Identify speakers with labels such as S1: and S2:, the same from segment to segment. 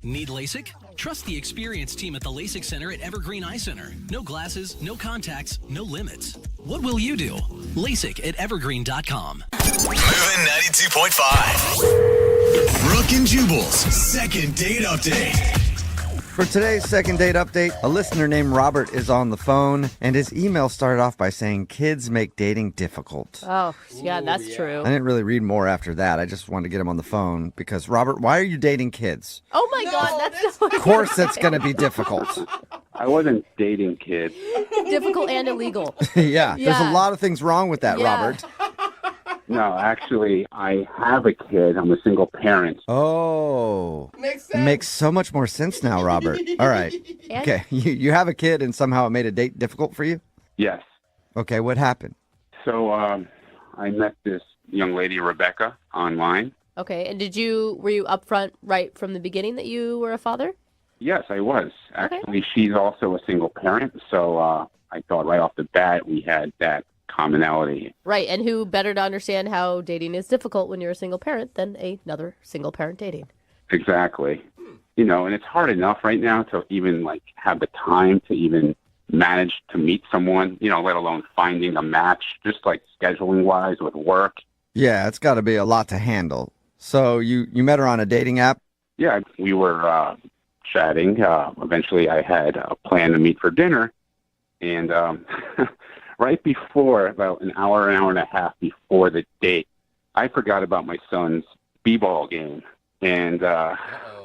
S1: Need LASIK? Trust the experienced team at the LASIK Center at Evergreen Eye Center. No glasses, no contacts, no limits. What will you do? LASIK at evergreen.com.
S2: Moving 92.5. Brooke and Jubal's second date update.
S3: For today's second date update, a listener named Robert is on the phone, and his email started off by saying kids make dating difficult.
S4: Oh, yeah, that's true.
S3: I didn't really read more after that. I just wanted to get him on the phone because, Robert, why are you dating kids?
S4: Oh, my God, that's not
S3: Of course that's going to be difficult.
S5: I wasn't dating kids.
S4: difficult and illegal.
S3: Yeah, there's a
S4: Yeah.
S3: lot of things wrong with that,
S4: Yeah.
S3: Robert.
S5: No, actually, I have a kid. I'm a single parent.
S3: Oh. Makes so much more sense now, Robert. All right.
S4: And-
S3: Okay, you have a kid and somehow it made a date difficult for you?
S5: Yes.
S3: Okay, what happened?
S5: So I met this young lady, Rebecca, online.
S4: Okay, and were you upfront right from the beginning that you were a father?
S5: Yes, I was.
S4: Okay.
S5: Actually, she's also a single parent, so I thought right off the bat we had that commonality.
S4: Right, and who better to understand how dating is difficult when you're a single parent than another single parent dating?
S5: Exactly. You know, and it's hard enough right now to even have the time to even manage to meet someone, let alone finding a match, just scheduling wise with work.
S3: Yeah, it's got to be a lot to handle. So you met her on a dating app?
S5: Yeah, we were chatting. Eventually I had a plan to meet for dinner, and right before, about an hour and a half before the date, I forgot about my son's b-ball game. And,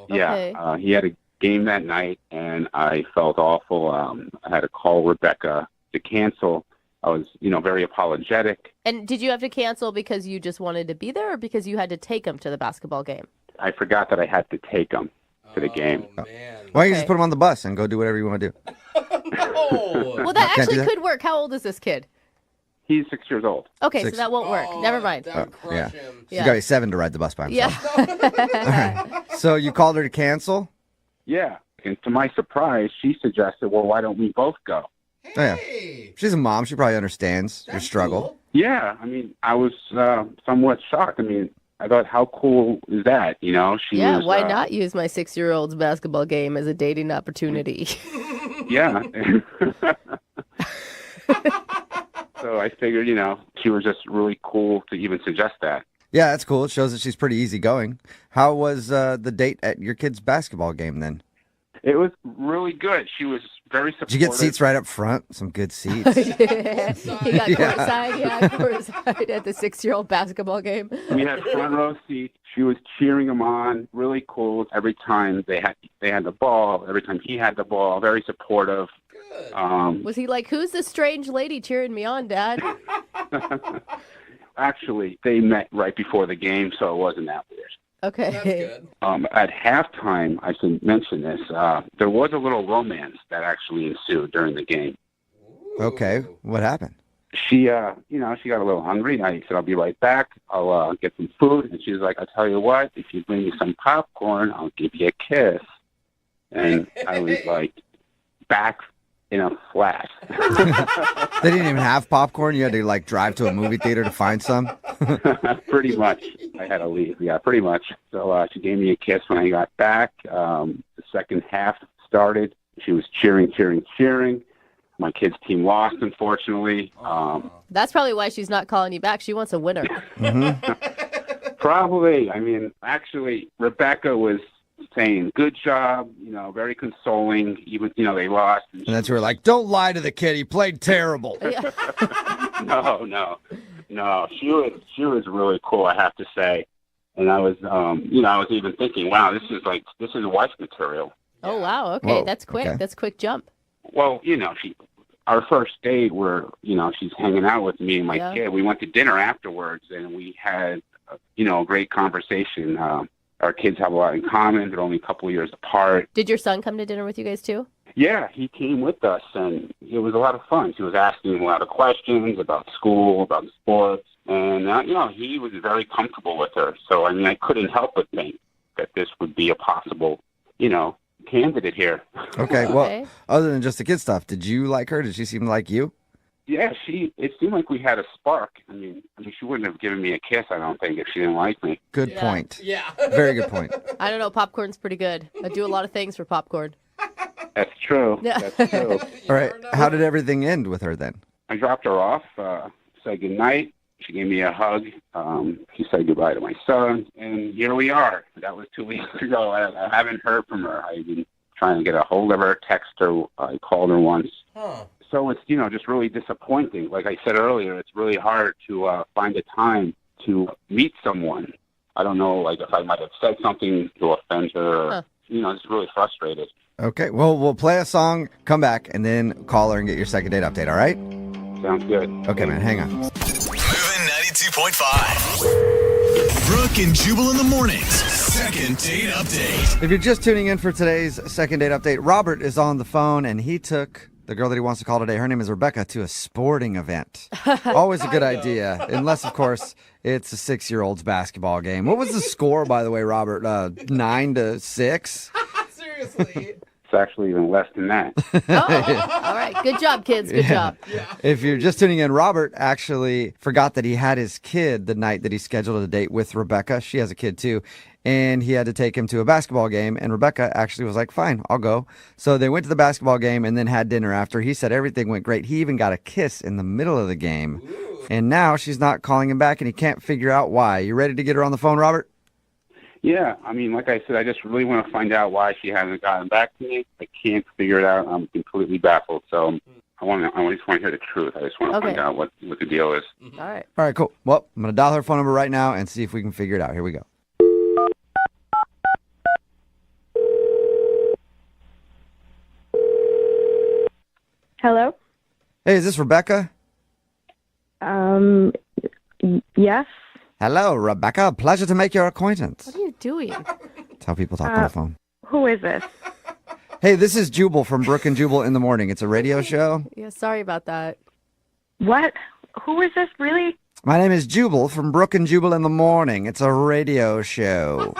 S4: Okay.
S5: he had a game that night, and I felt awful. I had to call Rebecca to cancel. I was, very apologetic.
S4: And did you have to cancel because you just wanted to be there or because you had to take him to the basketball game?
S5: I forgot that I had to take him to the game.
S3: Why don't you just
S4: Okay.
S3: put him on the bus and go do whatever you want to do?
S4: Well, that
S3: Can't do
S4: actually
S3: that?
S4: could work. How old is this kid?
S5: He's 6 years old.
S4: Okay,
S3: Six.
S4: so that won't work. Never mind.
S6: That would crush
S3: yeah.
S6: him.
S3: He's got to be 7 to ride the bus by himself.
S4: Yeah.
S3: So you called her to cancel?
S5: Yeah. And to my surprise, she suggested, well, why don't we both go?
S3: Oh, yeah.
S6: Hey,
S3: She's a mom. She probably understands your
S6: that's
S3: struggle.
S6: cool.
S5: Yeah, I mean, I was somewhat shocked. I mean, I thought, how cool is that? She
S4: Yeah,
S5: was,
S4: why not use my 6-year-old's basketball game as a dating opportunity?
S5: Yeah. So I figured, she was just really cool to even suggest that.
S3: Yeah, that's cool. It shows that she's pretty easygoing. How was the date at your kid's basketball game then?
S5: It was really good. She was very supportive.
S3: Did you get seats right up front? Some good seats.
S4: He got
S3: Yeah.
S4: courtside at the 6-year-old basketball game.
S5: We had front row seats. She was cheering him on, really cool. Every time they had the ball, every time he had the ball, very supportive.
S4: Was he like, who's this strange lady cheering me on, Dad?
S5: Actually, they met right before the game, so it wasn't that weird.
S4: Okay.
S6: That's good.
S5: At halftime, I should mention this, there was a little romance that actually ensued during the game.
S3: Okay, what happened?
S5: She, she got a little hungry. I said, I'll be right back. I'll get some food. And she was like, I'll tell you what, if you bring me some popcorn, I'll give you a kiss. And I was like, back in a flash.
S3: They didn't even have popcorn? You had to drive to a movie theater to find some?
S5: Pretty much. I had to leave. Yeah, pretty much. So she gave me a kiss when I got back. The second half started. She was cheering. My kid's team lost, unfortunately.
S4: That's probably why she's not calling you back. She wants a winner.
S5: Probably. I mean, actually, Rebecca was saying, good job, very consoling, even, they lost.
S3: And that's where like, don't lie to the kid. He played terrible.
S5: No. She was really cool, I have to say. And I was, I was even thinking, wow, this is wife material.
S4: Oh, wow. Okay,
S3: Whoa,
S4: that's quick.
S3: okay.
S4: That's a quick jump.
S5: Well, our first date where, she's hanging out with me and my
S4: Yeah.
S5: kid. We went to dinner afterwards, and we had, a great conversation. Our kids have a lot in common. They're only a couple of years apart.
S4: Did your son come to dinner with you guys too?
S5: Yeah, he came with us, and it was a lot of fun. She was asking him a lot of questions about school, about sports, and, he was very comfortable with her. So, I mean, I couldn't help but think that this would be a possible, candidate here.
S3: Okay, well,
S4: Okay.
S3: other than just the kid stuff, did you like her? Did she seem like you?
S5: Yeah, it seemed like we had a spark. I mean, she wouldn't have given me a kiss, I don't think, if she didn't like me.
S3: Good point.
S6: Yeah.
S3: Very good point.
S4: I don't know. Popcorn's pretty good. I do a lot of things for popcorn.
S5: That's true.
S4: Yeah.
S5: That's true.
S3: All right. How did everything end with her then?
S5: I dropped her off, said goodnight. She gave me a hug. She said goodbye to my son, and here we are. That was 2 weeks ago. I haven't heard from her. I've been trying to get a hold of her, text her. I called her once.
S6: Huh.
S5: So it's, just really disappointing. Like I said earlier, it's really hard to find a time to meet someone. I don't know, like if I might have said something to offend her. Or, it's really frustrated.
S3: Okay. Well, we'll play a song, come back, and then call her and get your second date update, all right?
S5: Sounds good.
S3: Okay, man. Hang on.
S2: Moving 92.5. Brooke and Jubal in the mornings. Second date update.
S3: If you're just tuning in for today's second date update, Robert is on the phone, and he took the girl that he wants to call today. Her name is Rebecca, to a sporting event. Always a good idea, unless, of course, it's a 6-year-old's basketball game. What was the score, by the way, Robert? 9-6?
S6: Seriously.
S5: It's actually even less than that.
S4: All right. Good job, kids. Good job.
S3: If you're just tuning in, Robert actually forgot that he had his kid the night that he scheduled a date with Rebecca. She has a kid too. And he had to take him to a basketball game. And Rebecca actually was like, fine, I'll go. So they went to the basketball game and then had dinner after. He said everything went great. He even got a kiss in the middle of the game.
S6: Ooh.
S3: And now she's not calling him back and he can't figure out why. You ready to get her on the phone, Robert?
S5: Yeah, I mean, like I said, I just really want to find out why she hasn't gotten back to me. I can't figure it out. I'm completely baffled. So I just want to hear the truth. I just want to find out what the deal is.
S4: All right.
S3: All right, cool. Well, I'm going to dial her phone number right now and see if we can figure it out. Here we go.
S7: Hello?
S3: Hey, is this Rebecca?
S7: Yes.
S3: Hello, Rebecca. Pleasure to make your acquaintance.
S4: What are you doing?
S3: That's how people talk on the phone.
S7: Who is this?
S3: Hey, this is Jubal from Brooke and Jubal in the Morning. It's a radio show.
S4: Yeah, sorry about that.
S7: What? Who is this, really?
S3: My name is Jubal from Brooke and Jubal in the Morning. It's a radio show.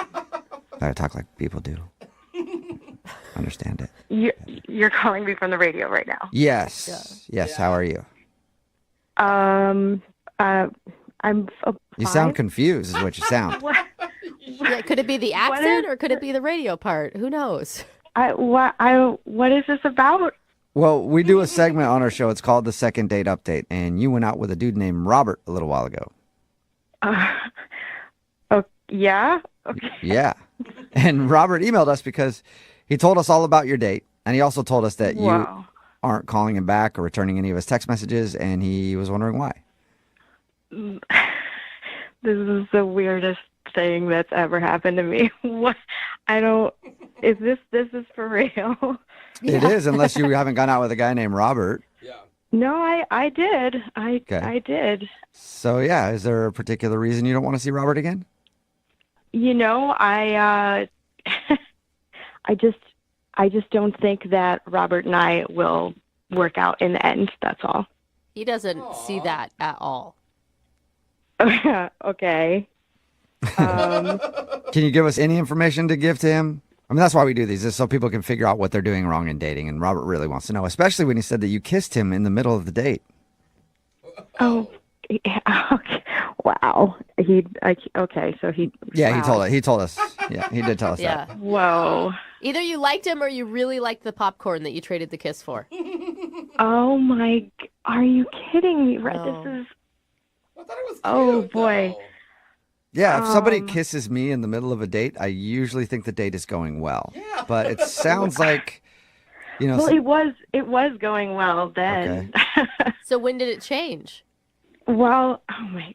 S3: I talk like people do. Understand it.
S7: You're calling me from the radio right now.
S3: Yes. Yes. How are you?
S7: I'm
S3: You
S7: fine.
S3: sound confused is what you sound.
S7: What?
S4: Yeah, could it be the accent or could it be the radio part? Who knows?
S7: What is this about?
S3: Well, we do a segment on our show. It's called the Second Date Update. And you went out with a dude named Robert a little while ago.
S7: Oh, yeah? Okay.
S3: Yeah. And Robert emailed us because he told us all about your date. And he also told us that
S7: Wow.
S3: you aren't calling him back or returning any of his text messages. And he was wondering why.
S7: This is the weirdest thing that's ever happened to me. What? This is for real?
S3: It is, unless you haven't gone out with a guy named Robert.
S6: Yeah.
S7: No, I did. I did.
S3: So, yeah, is there a particular reason you don't want to see Robert again?
S7: I just don't think that Robert and I will work out in the end. That's all.
S4: He doesn't see that at all.
S7: Okay.
S3: Can you give us any information to give to him? I mean, that's why we do these, is so people can figure out what they're doing wrong in dating. And Robert really wants to know, especially when he said that you kissed him in the middle of the date.
S7: Oh, yeah, okay. Wow. So he.
S3: Yeah,
S7: wow.
S3: he told us. Yeah, he did tell us
S4: Yeah.
S3: that.
S7: Whoa.
S4: Either you liked him or you really liked the popcorn that you traded the kiss for.
S7: Oh my! Are you kidding me? Right?
S4: No.
S7: This is.
S6: I thought it was
S7: Oh,
S6: cute,
S7: boy.
S6: though.
S3: Yeah, if somebody kisses me in the middle of a date, I usually think the date is going well.
S6: Yeah.
S3: But it sounds like,
S7: Well, it was going well then.
S4: So when did it change?
S7: Well, oh my.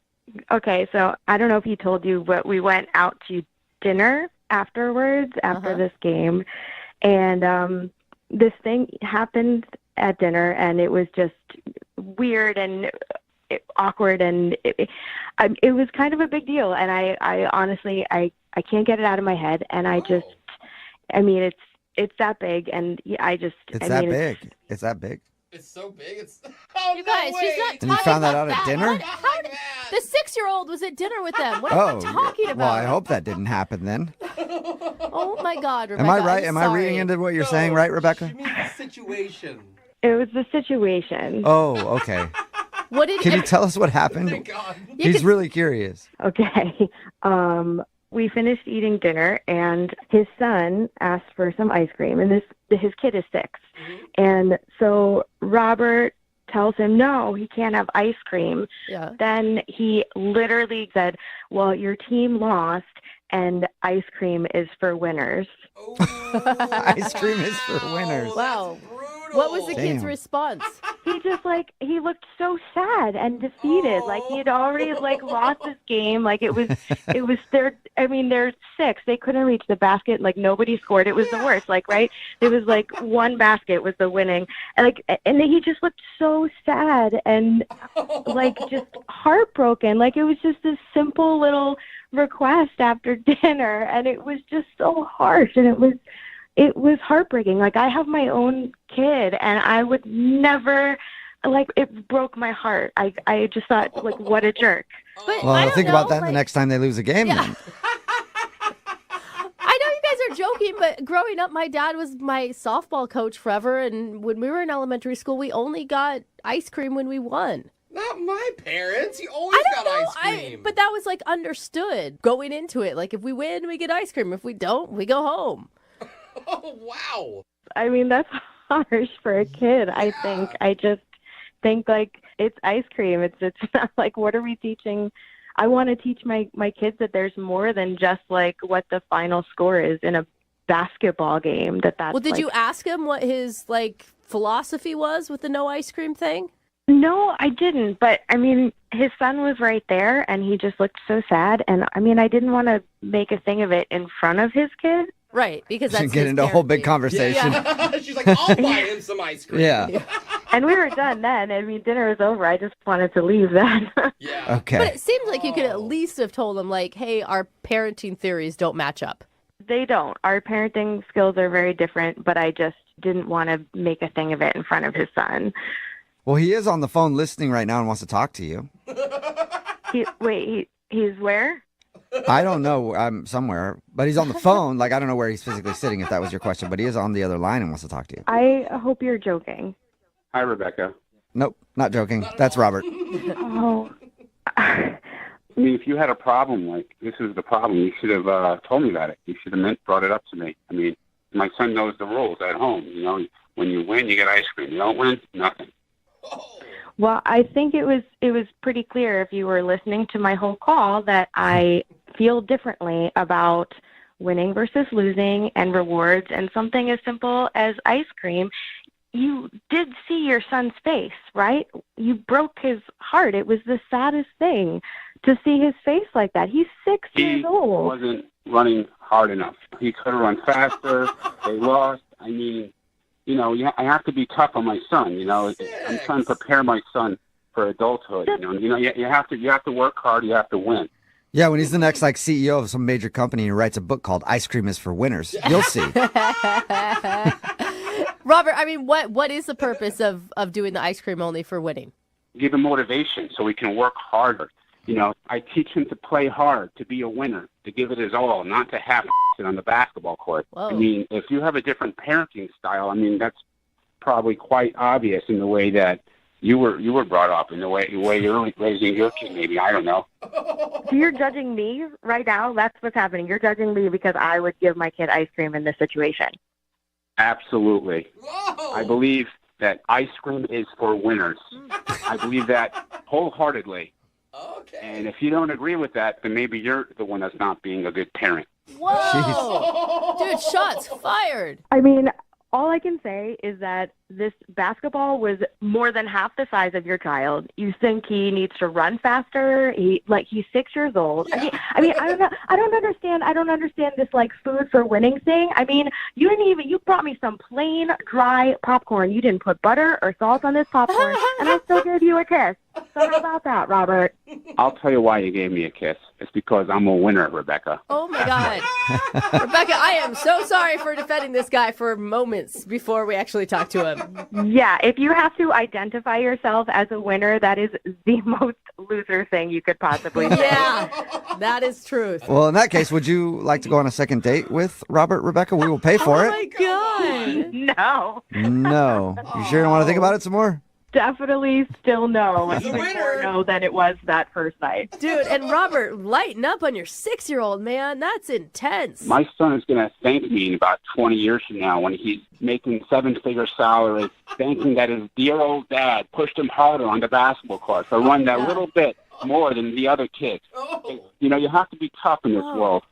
S7: Okay, so I don't know if he told you, but we went out to dinner afterwards after this game, and this thing happened at dinner, and it was just weird and awkward, and it was kind of a big deal. And I honestly can't get it out of my head, and it's that big, and
S3: it's that big. It's that big.
S6: It's so big. It's. Oh,
S4: You guys,
S6: no
S4: she's
S6: way.
S4: not
S3: And you
S4: talking
S3: found that
S4: about
S3: out at dinner?
S4: How did,
S6: Bad.
S4: the 6-year-old was at dinner with them. What are you talking about?
S3: Well, I hope that didn't happen then.
S4: Oh my God, Rebecca.
S3: Am I right?
S4: I'm
S3: Am I reading
S4: sorry.
S3: into what you're
S6: No,
S3: saying, right, Rebecca?
S6: She means the situation.
S7: It was the situation.
S3: Oh, okay.
S4: What did
S3: Can you tell us what
S6: Oh my
S3: happened?
S6: God.
S3: He's really curious.
S7: Okay. We finished eating dinner, and his son asked for some ice cream, and his kid is 6. And so Robert tells him, no, he can't have ice cream.
S4: Yeah.
S7: Then he literally said, well, your team lost, and ice cream is for winners.
S6: Oh,
S3: Ice cream is for winners.
S4: Wow.
S6: That's brutal.
S4: What was the kid's
S3: Damn.
S4: response?
S7: He just he looked so sad and defeated. Like he had already lost his game. Like it was they're 6. They couldn't reach the basket. Like nobody scored. It was the worst. Right? It was one basket was the winning. And and then he just looked so sad and just heartbroken. Like it was just this simple little request after dinner, and it was just so harsh, and it was heartbreaking. Like I have my own kid, and I would never, it broke my heart. I just thought, what a jerk.
S4: But
S3: Well,
S4: I don't
S3: think
S4: know,
S3: about that the next time they lose a game then.
S4: I know you guys are joking, but growing up, my dad was my softball coach forever, and when we were in elementary school, we only got ice cream when we won.
S6: Not my parents. You always got ice cream.
S4: But that was understood going into it. Like if we win, we get ice cream. If we don't, we go home.
S6: Oh, wow.
S7: I mean, that's harsh for a kid, I think. I just think, it's ice cream. It's not what are we teaching? I want to teach my kids that there's more than just, what the final score is in a basketball game. That's
S4: Well, did you ask him what his, philosophy was with the no ice cream thing?
S7: No, I didn't. But, I mean, his son was right there, and he just looked so sad. And, I mean, I didn't want to make a thing of it in front of his kid.
S4: Right, because that's
S3: Get
S4: his
S3: into a whole big
S4: parenting.
S3: conversation.
S6: Yeah. She's like, I'll buy him some ice cream.
S3: Yeah.
S7: And we were done then. I mean, dinner was over. I just wanted to leave then.
S6: Yeah.
S3: Okay.
S4: But it seems like you could at least have told him, hey, our parenting theories don't match up.
S7: They don't. Our parenting skills are very different, but I just didn't want to make a thing of it in front of his son.
S3: Well, he is on the phone listening right now and wants to talk to you.
S7: He's where?
S3: I don't know. I'm somewhere, but he's on the phone. I don't know where he's physically sitting, if that was your question, but he is on the other line and wants to talk to you.
S7: I hope you're joking.
S5: Hi, Rebecca.
S3: Nope, not joking. That's Robert.
S7: Oh.
S5: I mean, if you had a problem, this is the problem, you should have told me about it. You should have brought it up to me. I mean, my son knows the rules at home. When you win, you get ice cream. You don't win, nothing.
S7: Well, I think it was pretty clear if you were listening to my whole call that I feel differently about winning versus losing and rewards and something as simple as ice cream. You did see your son's face, right? You broke his heart. It was the saddest thing to see his face like that. He's 6 years old.
S5: He wasn't running hard enough. He could have run faster. They lost. I mean, I have to be tough on my son. I'm trying to prepare my son for adulthood. You have to work hard. You have to win.
S3: Yeah, when he's the next CEO of some major company and he writes a book called Ice Cream is for Winners, you'll see.
S4: Robert, I mean, what is the purpose of doing the ice cream only for winning?
S5: Give him motivation so he can work harder. I teach him to play hard, to be a winner, to give it his all, not to have it on the basketball court.
S4: Whoa.
S5: I mean, if you have a different parenting style, I mean, that's probably quite obvious in the way that you were brought up, in the way you're raising your kid, maybe. I don't know.
S7: So you're judging me right now? That's what's happening. You're judging me because I would give my kid ice cream in this situation.
S5: Absolutely.
S6: Whoa.
S5: I believe that ice cream is for winners. I believe that wholeheartedly.
S6: Okay.
S5: And if you don't agree with that, then maybe you're the one that's not being a good parent.
S4: Whoa! Dude, shots fired.
S7: I mean, all I can say is that this basketball was more than half the size of your child. You think he needs to run faster? He's 6 years old.
S6: Yeah.
S7: I mean, I don't know. I don't understand this food for winning thing. I mean, you brought me some plain dry popcorn. You didn't put butter or salt on this popcorn, and I still gave you a kiss. So how about that, Robert?
S5: I'll tell you why you gave me a kiss. It's because I'm a winner, Rebecca.
S4: Oh my God. Rebecca, I am so sorry for defending this guy for moments before we actually talk to him.
S7: Yeah, if you have to identify yourself as a winner, that is the most loser thing you could possibly say.
S4: Yeah, that is truth.
S3: Well, in that case, would you like to go on a second date with Robert, Rebecca? We will pay for
S4: Oh
S3: it.
S4: my God.
S7: No.
S3: No. You sure you don't want to think about it some more?
S7: definitely still no,
S6: He's a
S7: even
S6: winner.
S7: more no than it was that first night.
S4: Dude, and Robert, lighten up on your 6-year-old, man. That's intense.
S5: My son is going to thank me in about 20 years from now when he's making 7-figure salary, thanking that his dear old dad pushed him harder on the basketball court to run that little bit more than the other kids.
S6: Oh.
S5: You know, you have to be tough in this world.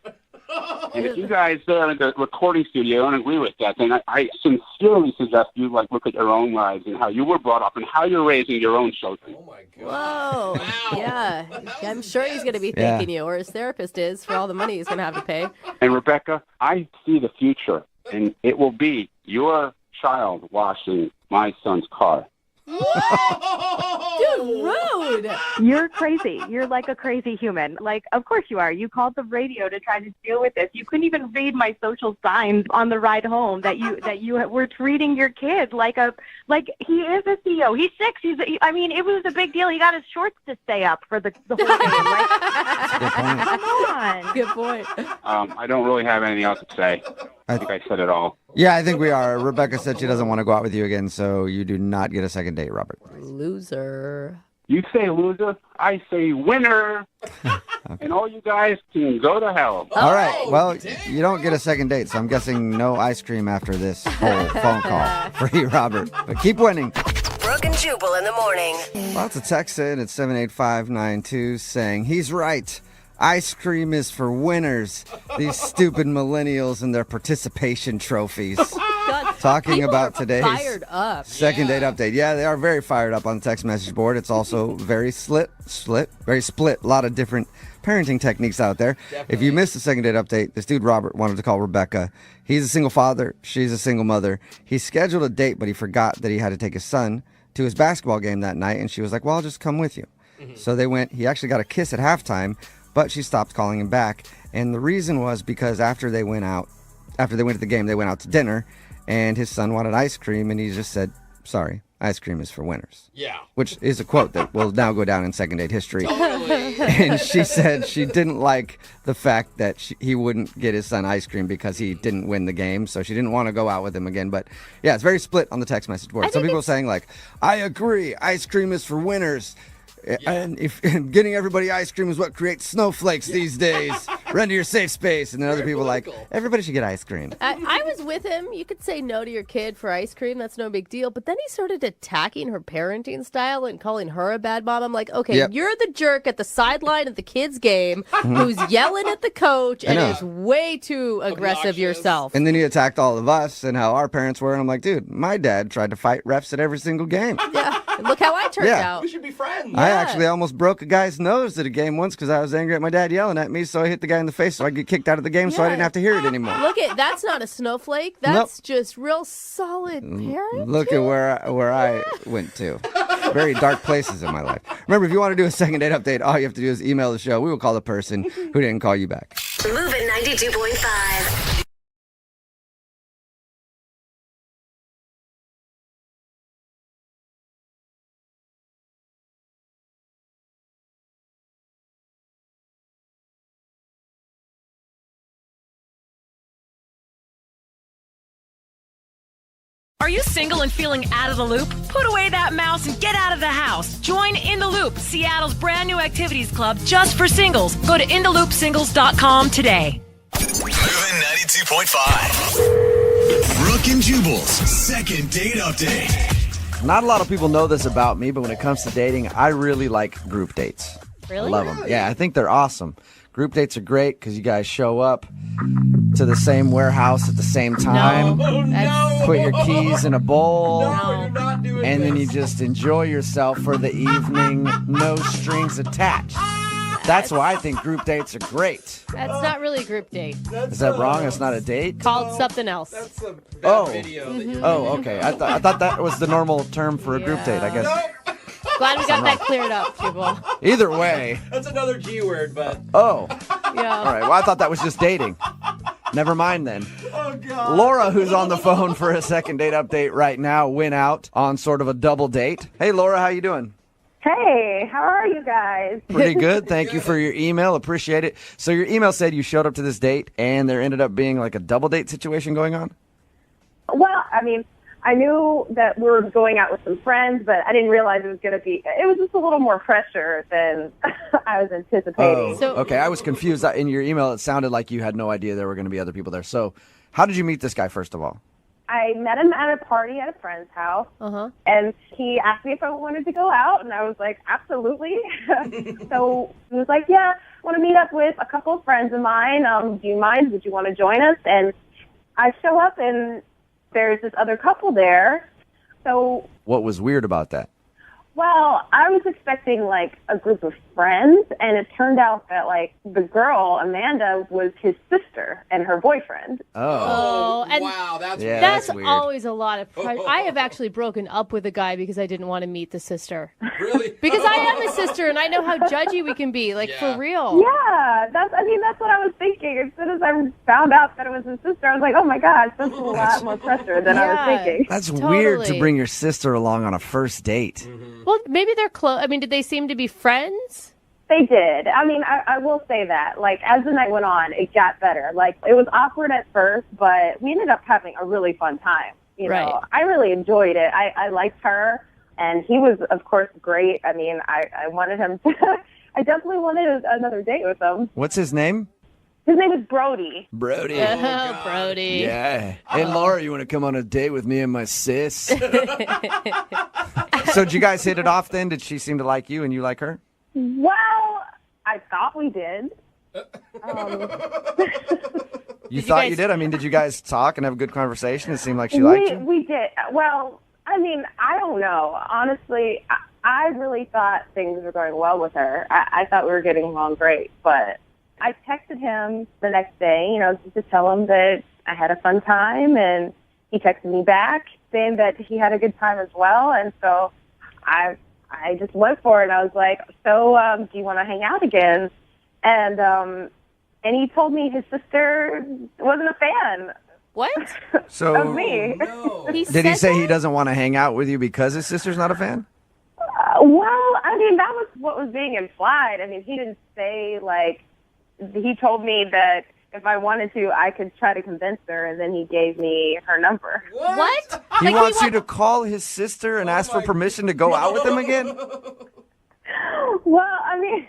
S5: And if you guys there in the recording studio don't agree with that, then I sincerely suggest you look at your own lives and how you were brought up and how you're raising your own children.
S6: Oh my God.
S4: Whoa.
S6: Wow.
S4: Yeah. I'm sure he's going to be thanking you, or his therapist is, for all the money he's going to have to pay.
S5: And Rebecca, I see the future, and it will be your child washing my son's car.
S4: Dude, rude.
S7: You're crazy. You're like a crazy human. Like, of course you are. You called the radio to try to deal with this. You couldn't even read my social signs on the ride home that you were treating your kid like he is a CEO. He's 6. It was a big deal. He got his shorts to stay up for the whole game. Like, come on.
S4: Good point.
S5: I don't really have anything else to say. I think I said it all.
S3: Yeah, I think we are. Rebecca said she doesn't want to go out with you again, so you do not get a second date, Robert.
S4: Loser.
S5: You say loser, I say winner. And all you guys can go to hell.
S3: All right. Well, you don't get a second date, so I'm guessing no ice cream after this whole phone call for you, Robert. But keep winning.
S8: Brooke and Jubal in the morning.
S3: Lots of texts in at 78592 saying, he's right. Ice cream is for winners. These stupid millennials and their participation trophies.
S4: God,
S3: Talking
S4: people
S3: about
S4: are
S3: today's
S4: fired up.
S3: second date update. Yeah, they are very fired up on the text message board. It's also very very split. A lot of different parenting techniques out there.
S6: Definitely.
S3: If you missed the second date update, this dude Robert wanted to call Rebecca. He's a single father. She's a single mother. He scheduled a date, but he forgot that he had to take his son to his basketball game that night. And she was like, well, I'll just come with you. So they went. He actually got a kiss at halftime, but she stopped calling him back. And the reason was because after they went to the game, they went out to dinner, and his son wanted ice cream, and he just said, sorry, ice cream is for winners.
S6: Yeah.
S3: Which is a quote that will now go down in second date history.
S6: Totally.
S3: And she said she didn't like the fact that he wouldn't get his son ice cream because he didn't win the game, so she didn't want to go out with him again. But yeah, it's very split on the text message board. Some people are saying I agree, ice cream is for winners. And and getting everybody ice cream is what creates snowflakes these days. Run to your safe space. And then other people everybody should get ice cream.
S4: I was with him. You could say no to your kid for ice cream. That's no big deal. But then he started attacking her parenting style and calling her a bad mom. I'm like, okay, you're the jerk at the sideline of the kids' game who's yelling at the coach and is way too aggressive
S6: Obnoxious.
S4: yourself.
S3: And then he attacked all of us and how our parents were. And I'm like, dude, my dad tried to fight refs at every single game.
S4: Yeah. And look how I turned out.
S6: We should be friends.
S3: I actually almost broke a guy's nose at a game once because I was angry at my dad yelling at me, so I hit the guy in the face so I get kicked out of the game so I didn't have to hear it anymore.
S4: Look that's not a snowflake. That's just real solid parenting.
S3: Look at where I went to. Very dark places in my life. Remember, if you want to do a second date update, all you have to do is email the show. We will call the person who didn't call you back.
S8: Moving 92.5.
S9: Are you single and feeling out of the loop? Put away that mouse and get out of the house. Join In the Loop, Seattle's brand new activities club just for singles. Go to intheloopsingles.com today.
S2: Moving 92.5. Brooke and Jubal's second date update.
S3: Not a lot of people know this about me, but when it comes to dating, I really like group dates.
S4: Really?
S3: I love them. Yeah, I think they're awesome. Group dates are great because you guys show up to the same warehouse at the same time.
S6: Oh, no.
S3: Put your keys in a bowl.
S6: No, you're not doing
S3: And then you
S6: this.
S3: just enjoy yourself for the evening, no strings attached. That's why I think group dates are great.
S4: That's not really a group date.
S3: Is that wrong? It's not a date?
S4: Called something else.
S6: That's a bad
S3: Oh.
S6: video. That you
S3: Oh, okay. I thought that was the normal term for a group date, I guess.
S4: Glad we got that cleared up, Jubal.
S3: Either way.
S6: That's another G word, but
S3: Oh.
S4: Yeah.
S3: All right. Well, I thought that was just dating. Never mind then.
S6: oh god.
S3: Laura, who's on the phone for a second date update right now, went out on sort of a double date. Hey, Laura, how you doing?
S7: Hey, how are you guys?
S3: Pretty good. Thank you for your email. Appreciate it. So your email said you showed up to this date and there ended up being like a double date situation going on?
S7: Well, I mean,
S10: I knew that we were going out with some friends, but I didn't realize it was going to be, it was just a little more pressure than I was anticipating.
S3: Okay, I was confused. In your email, it sounded like you had no idea there were going to be other people there. So how did you meet this guy, first of all?
S10: I met him at a party at a friend's house, and he asked me if I wanted to go out, and I was like, absolutely. So he was like, yeah, I want to meet up with a couple of friends of mine. Do you mind? Would you want to join us? And I show up, and there's this other couple there. So
S3: what was weird about that?
S10: Well, I was expecting, like, a group of friends, and it turned out that, like, the girl, Amanda, was his sister and her boyfriend.
S4: Oh, and
S6: wow, that's
S4: that's
S3: weird.
S4: always a lot of pressure. I have actually broken up with a guy because I didn't want to meet the sister.
S6: Really?
S4: Because I am a sister, and I know how judgy we can be, like, for real.
S10: Yeah, that's what I was thinking. As soon as I found out that it was his sister, I was like, oh, my gosh, that's a lot more pressure than I was thinking.
S3: That's weird to bring your sister along on a first date.
S4: Well, maybe they're close. I mean, did they seem to be friends?
S10: They did. I mean, I will say that. Like, as the night went on, it got better. Like, it was awkward at first, but we ended up having a really fun time. You know, I really enjoyed it. I liked her, and he was, of course, great. I mean, I wanted him to, I definitely wanted another date with him.
S3: What's his name?
S10: His name is Brody.
S3: Brody.
S4: Oh, Brody.
S3: Yeah. Hey, Laura, you want to come on a date with me and my sis? So did you guys hit it off then? Did she seem to like you and you like her?
S10: Well, I thought we did.
S3: You thought you did? I mean, did you guys talk and have a good conversation? It seemed like she liked you?
S10: We did. Well, I mean, I don't know. Honestly, I really thought things were going well with her. I thought we were getting along great, but I texted him the next day, you know, just to tell him that I had a fun time, and he texted me back saying that he had a good time as well, and so I just went for it. I was like, so do you want to hang out again? And he told me his sister wasn't a fan.
S4: What?
S3: So
S10: of me.
S3: Did he say he doesn't want to hang out with you because his sister's not a fan?
S10: Well, I mean, that was what was being implied. I mean, he didn't say, like, he told me that if I wanted to, I could try to convince her, and then he gave me her number.
S4: What?
S3: He wants you to call his sister and ask for permission to go out with him again?
S10: Well, I mean...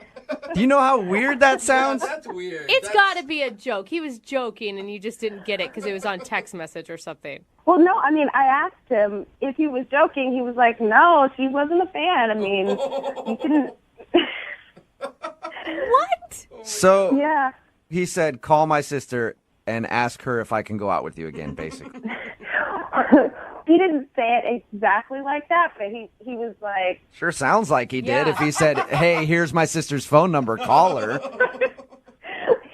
S3: Do you know how weird that sounds?
S6: That's weird.
S4: It's got to be a joke. He was joking, and you just didn't get it because it was on text message or something.
S10: Well, no, I mean, I asked him if he was joking. He was like, no, she wasn't a fan. I mean, you couldn't...
S4: What?
S3: So
S10: yeah.
S3: He said, call my sister and ask her if I can go out with you again, basically.
S10: He didn't say it exactly like that, but he was like...
S3: Sure sounds like he did. If he said, hey, here's my sister's phone number, call her.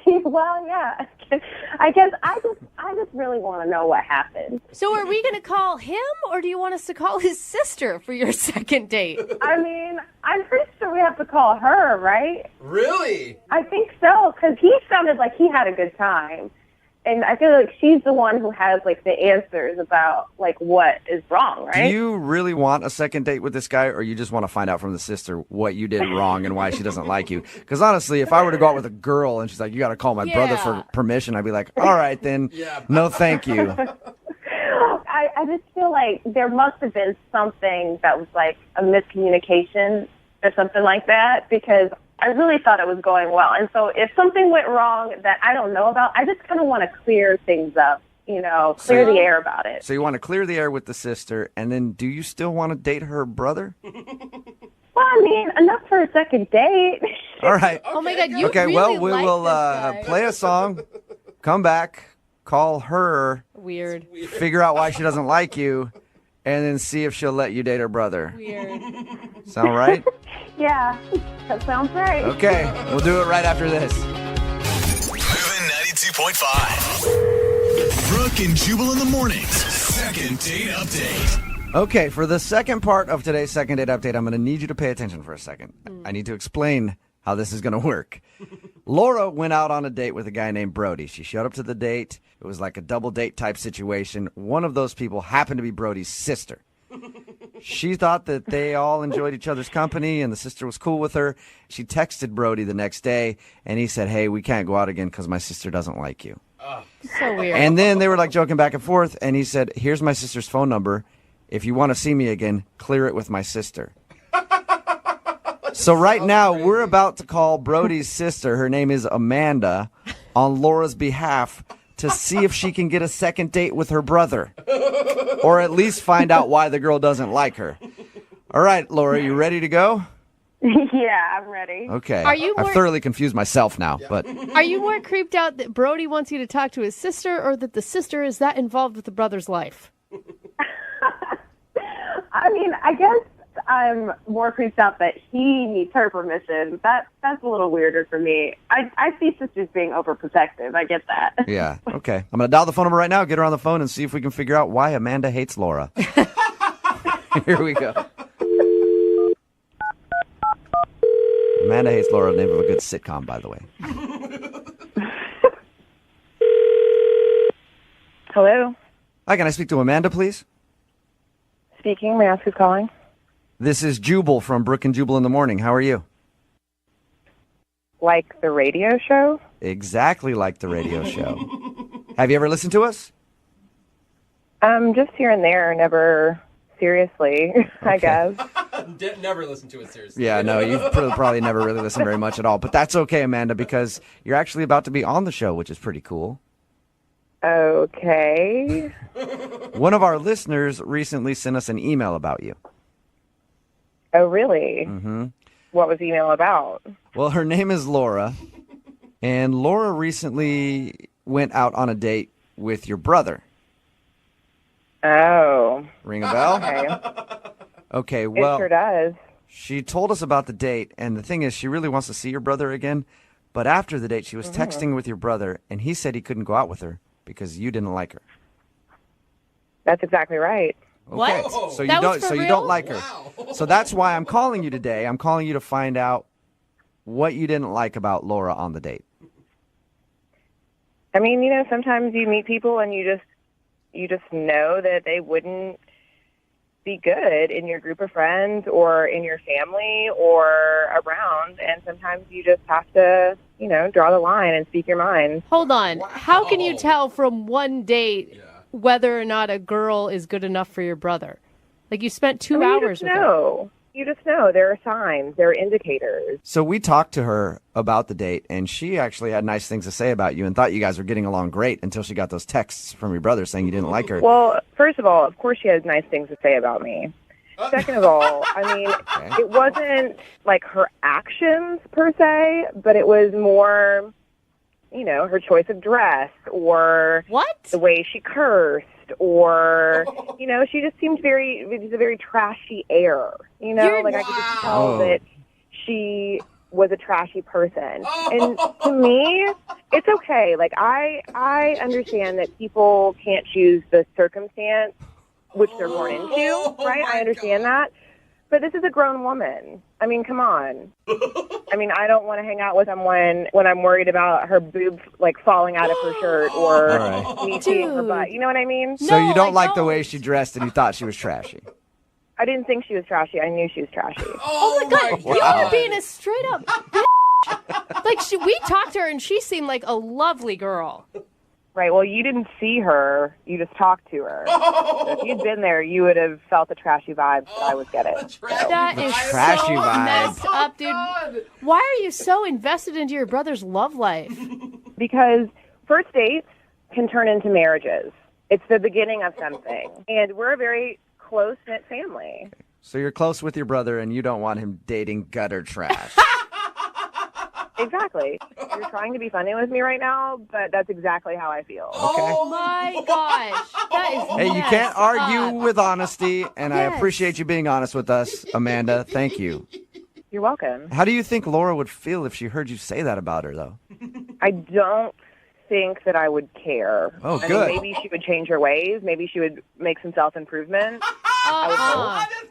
S10: Well, yeah. I guess I just really want to know what happened.
S4: So are we going to call him, or do you want us to call his sister for your second date?
S10: I mean, I'm pretty sure we have to call her, right?
S6: Really?
S10: I think so, because he sounded like he had a good time. And I feel like she's the one who has, like, the answers about, like, what is wrong, right?
S3: Do you really want a second date with this guy, or you just want to find out from the sister what you did wrong and why she doesn't like you? Because honestly, if I were to go out with a girl and she's like, you got to call my brother for permission, I'd be like, all right, then, no thank you.
S10: I just feel like there must have been something that was, like, a miscommunication or something like that, because I really thought it was going well. And so if something went wrong that I don't know about, I just kind of want to clear things up, you know, clear the air about it.
S3: So you want to clear the air with the sister, and then do you still want to date her brother?
S10: Well, I mean, enough for a second date.
S3: All right.
S4: Oh, my God, you
S3: okay,
S4: really
S3: well, we
S4: like
S3: will
S4: this guy.
S3: play a song, come back, call her,
S4: Weird.
S3: figure out why she doesn't like you, and then see if she'll let you date her brother.
S4: Weird.
S3: Sound right?
S10: Yeah, that sounds right.
S3: Okay, we'll do it right after this.
S2: Moving 92.5. Brooke and Jubal in the mornings. Second date update.
S3: Okay, for the second part of today's second date update, I'm going to need you to pay attention for a second. I need to explain how this is going to work. Laura went out on a date with a guy named Brody. She showed up to the date. It was like a double date type situation. One of those people happened to be Brody's sister. She thought that they all enjoyed each other's company and the sister was cool with her. She texted Brody the next day and he said, hey, we can't go out again because my sister doesn't like you.
S4: So weird.
S3: And then they were like joking back and forth, and he said, "Here's my sister's phone number. If you want to see me again, clear it with my sister." So right now, we're about to call Brody's sister, her name is Amanda, on Laura's behalf to see if she can get a second date with her brother. Or at least find out why the girl doesn't like her. All right, Laura, you ready to go?
S10: Yeah, I'm ready.
S3: Okay.
S4: Are you
S3: I've
S4: more-
S3: thoroughly confused myself now, but
S4: Are you more creeped out that Brody wants you to talk to his sister or that the sister is that involved with the brother's life?
S10: I mean, I guess I'm more creeped out that he needs her permission. That's a little weirder for me. I see sisters being overprotective. I get that.
S3: yeah, okay. I'm going to dial the phone number right now, get her on the phone, and see if we can figure out why Amanda hates Laura. Here we go. Amanda hates Laura, name of a good sitcom, by the way.
S10: Hello?
S3: Hi, can I speak to Amanda, please?
S10: Speaking. May I ask who's calling?
S3: This is Jubal from Brooke and Jubal in the Morning. How are you?
S10: Like the radio show?
S3: Exactly like the radio show. Have you ever listened to us?
S10: Just here and there, never seriously, I guess.
S6: Never listen to it seriously.
S3: Yeah, no, you've probably never really listened very much at all. But that's okay, Amanda, because you're actually about to be on the show, which is pretty cool.
S10: Okay.
S3: One of our listeners recently sent us an email about you.
S10: Oh, really?
S3: Mm-hmm.
S10: What was the email about?
S3: Well, her name is Laura, and Laura recently went out on a date with your brother.
S10: Oh.
S3: Ring a bell?
S10: Okay.
S3: Okay, well,
S10: it sure does.
S3: she told us about the date, and the thing is, she really wants to see your brother again, but after the date, she was texting with your brother, and he said he couldn't go out with her because you didn't like her.
S10: That's exactly right.
S3: Okay.
S4: What?
S3: So you
S4: That was
S3: don't
S4: for
S3: so you
S4: real?
S3: don't like her. So that's why I'm calling you today. I'm calling you to find out what you didn't like about Laura on the date.
S10: I mean, sometimes you meet people and you just know that they wouldn't be good in your group of friends or in your family or around, and sometimes you just have to, draw the line and speak your mind.
S4: Hold on. How can you tell from one date whether or not a girl is good enough for your brother? Like, you spent 2 hours with her.
S10: You just know. There are signs. There are indicators.
S3: So we talked to her about the date, and she actually had nice things to say about you and thought you guys were getting along great until she got those texts from your brother saying you didn't like her.
S10: Well, first of all, of course she has nice things to say about me. Second of all, I mean, it wasn't like her actions per se, but it was more, her choice of dress or the way she cursed or, she just seemed it was a very trashy air, like I could just tell that she was a trashy person. And to me, it's okay. Like, I understand that people can't choose the circumstance which they're born into, right? I understand that. But this is a grown woman. I mean, come on. I mean, I don't want to hang out with someone when I'm worried about her boob, falling out of her shirt or me seeing her butt. You know what I mean?
S3: So you don't like the way she dressed and you thought she was trashy.
S10: I didn't think she was trashy. I knew she was trashy.
S4: Oh my God. You are being a straight up bitch. We talked to her and she seemed like a lovely girl.
S10: Right. Well, you didn't see her. You just talked to her. So if you'd been there, you would have felt the trashy vibes that I was getting.
S4: That is
S3: trashy
S4: so
S3: vibe.
S4: messed up, dude. Why are you so invested into your brother's love life?
S10: Because first dates can turn into marriages. It's the beginning of something. And we're a very close-knit family.
S3: So you're close with your brother and you don't want him dating gutter trash.
S10: Exactly. You're trying to be funny with me right now, but that's exactly how I feel.
S3: Okay.
S4: Oh my gosh. That is
S3: Hey, you
S4: messed
S3: can't argue
S4: up.
S3: with honesty, and I
S4: Yes.
S3: appreciate you being honest with us, Amanda. Thank you.
S10: You're welcome.
S3: How do you think Laura would feel if she heard you say that about her, though?
S10: I don't think that I would care.
S3: Oh,
S10: I
S3: good.
S10: mean, maybe she would change her ways. Maybe she would make some self-improvement.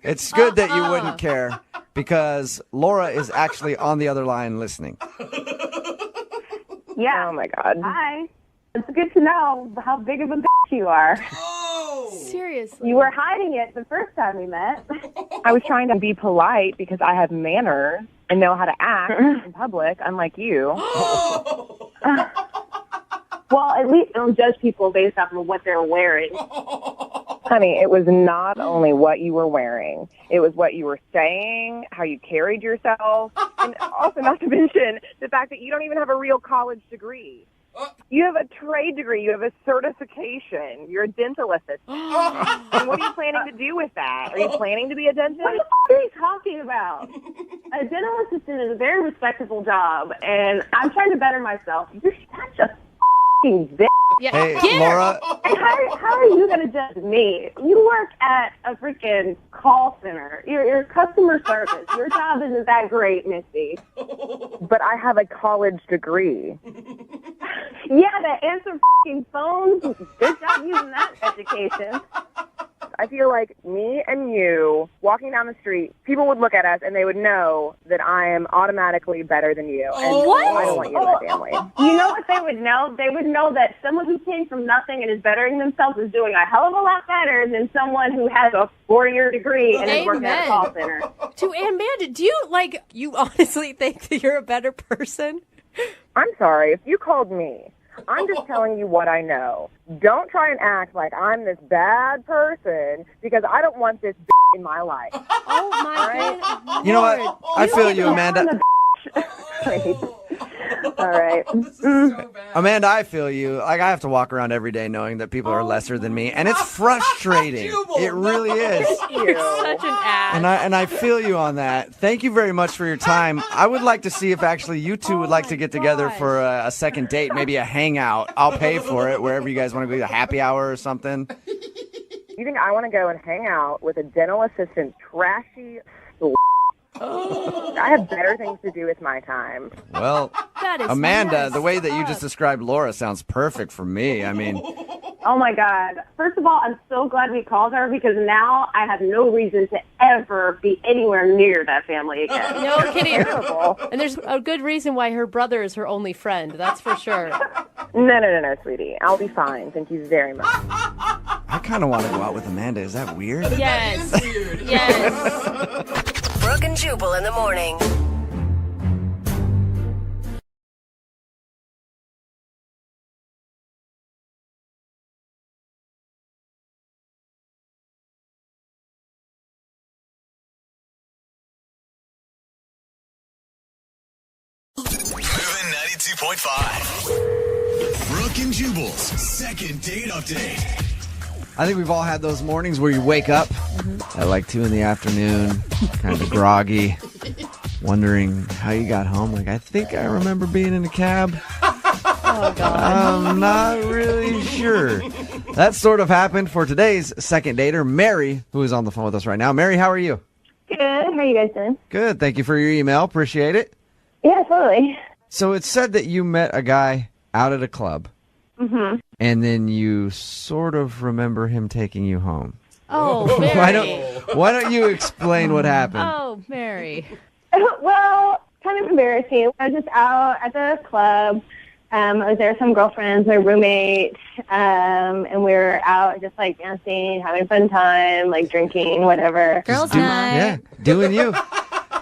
S3: It's good that you wouldn't care because Laura is actually on the other line listening.
S10: Yeah. Oh, my God.
S11: Hi. It's good to know how big of a bitch you are.
S4: Seriously.
S11: You were hiding it the first time we met.
S10: I was trying to be polite because I have manners and know how to act in public, unlike you. Well, at least don't judge people based off of what they're wearing.
S11: Honey, it was not only what you were wearing. It was what you were saying, how you carried yourself, and also not to mention the fact that you don't even have a real college degree. You have a trade degree. You have a certification. You're a dental assistant. And what are you planning to do with that? Are you planning to be a dentist?
S10: What the are you talking about? A dental assistant is a very respectable job, and I'm trying to better myself. You're such a f***ing bitch.
S4: Yeah.
S3: Hey, Laura.
S10: And how are you going to judge me? You work at a freaking call center. You're customer service. Your job isn't that great, Missy.
S11: But I have a college degree.
S10: Yeah, to answer f***ing phones. Good job using that education.
S11: I feel like me and you walking down the street, people would look at us and they would know that I am automatically better than you. And
S4: What?
S11: I don't want you in my family.
S10: You know what they would know? They would know that someone who came from nothing and is bettering themselves is doing a hell of a lot better than someone who has a 4-year degree and is working at a call center.
S4: To Amanda, do you honestly think that you're a better person?
S11: I'm sorry. If you called me, I'm just telling you what I know. Don't try and act like I'm this bad person because I don't want this in my life.
S4: Oh, my God.
S3: You know what? I feel you, Amanda.
S11: All right.
S3: Amanda, I feel you. Like, I have to walk around every day knowing that people are lesser than me, and it's frustrating. It really is.
S4: You're such an ass.
S3: And I feel you on that. Thank you very much for your time. I would like to see if actually you two would like to get together for a second date, maybe a hangout. I'll pay for it wherever you guys want to go, a happy hour or something.
S11: You think I want to go and hang out with a dental assistant trashy I have better things to do with my time.
S3: Well,
S4: That is
S3: Amanda,
S4: nice.
S3: the way that you just described Laura sounds perfect for me. I mean,
S10: Oh, my God. First of all, I'm so glad we called her because now I have no reason to ever be anywhere near that family again.
S4: No kidding.
S11: Terrible.
S4: And there's a good reason why her brother is her only friend. That's for sure.
S11: No, sweetie. I'll be fine. Thank you very much.
S3: I kind of want to go out with Amanda. Is that weird?
S4: Yes. Yes.
S8: Brooke and Jubal in the morning.
S2: Moving 92.5. Brooke and Jubal's second date update.
S3: I think we've all had those mornings where you wake up at like 2 in the afternoon, kind of groggy, wondering how you got home. Like, I think I remember being in a cab.
S4: Oh, God.
S3: I'm not really sure. That sort of happened for today's second dater, Mary, who is on the phone with us right now. Mary, how are you?
S7: Good. How are you guys doing?
S3: Good. Thank you for your email. Appreciate it.
S7: Yeah, totally.
S3: So it said that you met a guy out at a club, and then you sort of remember him taking you home.
S4: Oh, Mary.
S3: Why don't you explain what happened?
S4: Oh, Mary.
S7: Well, kind of embarrassing. I was just out at the club. I was there with some girlfriends, my roommate, and we were out just like dancing, having a fun time, like drinking, whatever.
S4: Girls' night.
S3: Yeah, doing you.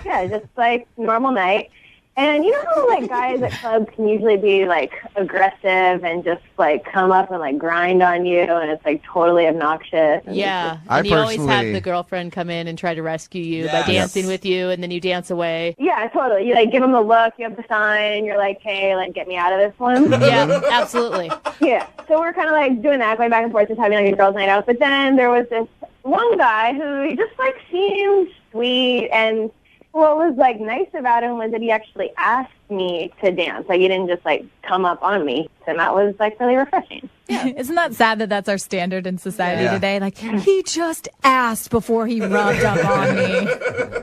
S7: Yeah, just like normal night. And you know how like guys at clubs can usually be like aggressive and just like come up and like grind on you, and it's like totally obnoxious. And
S4: Yeah.
S3: I
S4: And you always
S3: personally-
S4: have the girlfriend come in and try to rescue you by dancing with you, and then you dance away.
S7: yeah, totally. You like give them the look, you have the sign, you're like, hey, like get me out of this one.
S4: Yeah, absolutely.
S7: Yeah. So we're kind of like doing that, going back and forth, just having like a girls' night out. But then there was this one guy who just like seemed sweet, and what was like nice about him was that he actually asked me to dance. Like he didn't just like come up on me, and that was like really refreshing.
S12: Yeah. Isn't that sad that that's our standard in society
S3: Yeah.
S12: today? Like, he just asked before he rubbed up on me.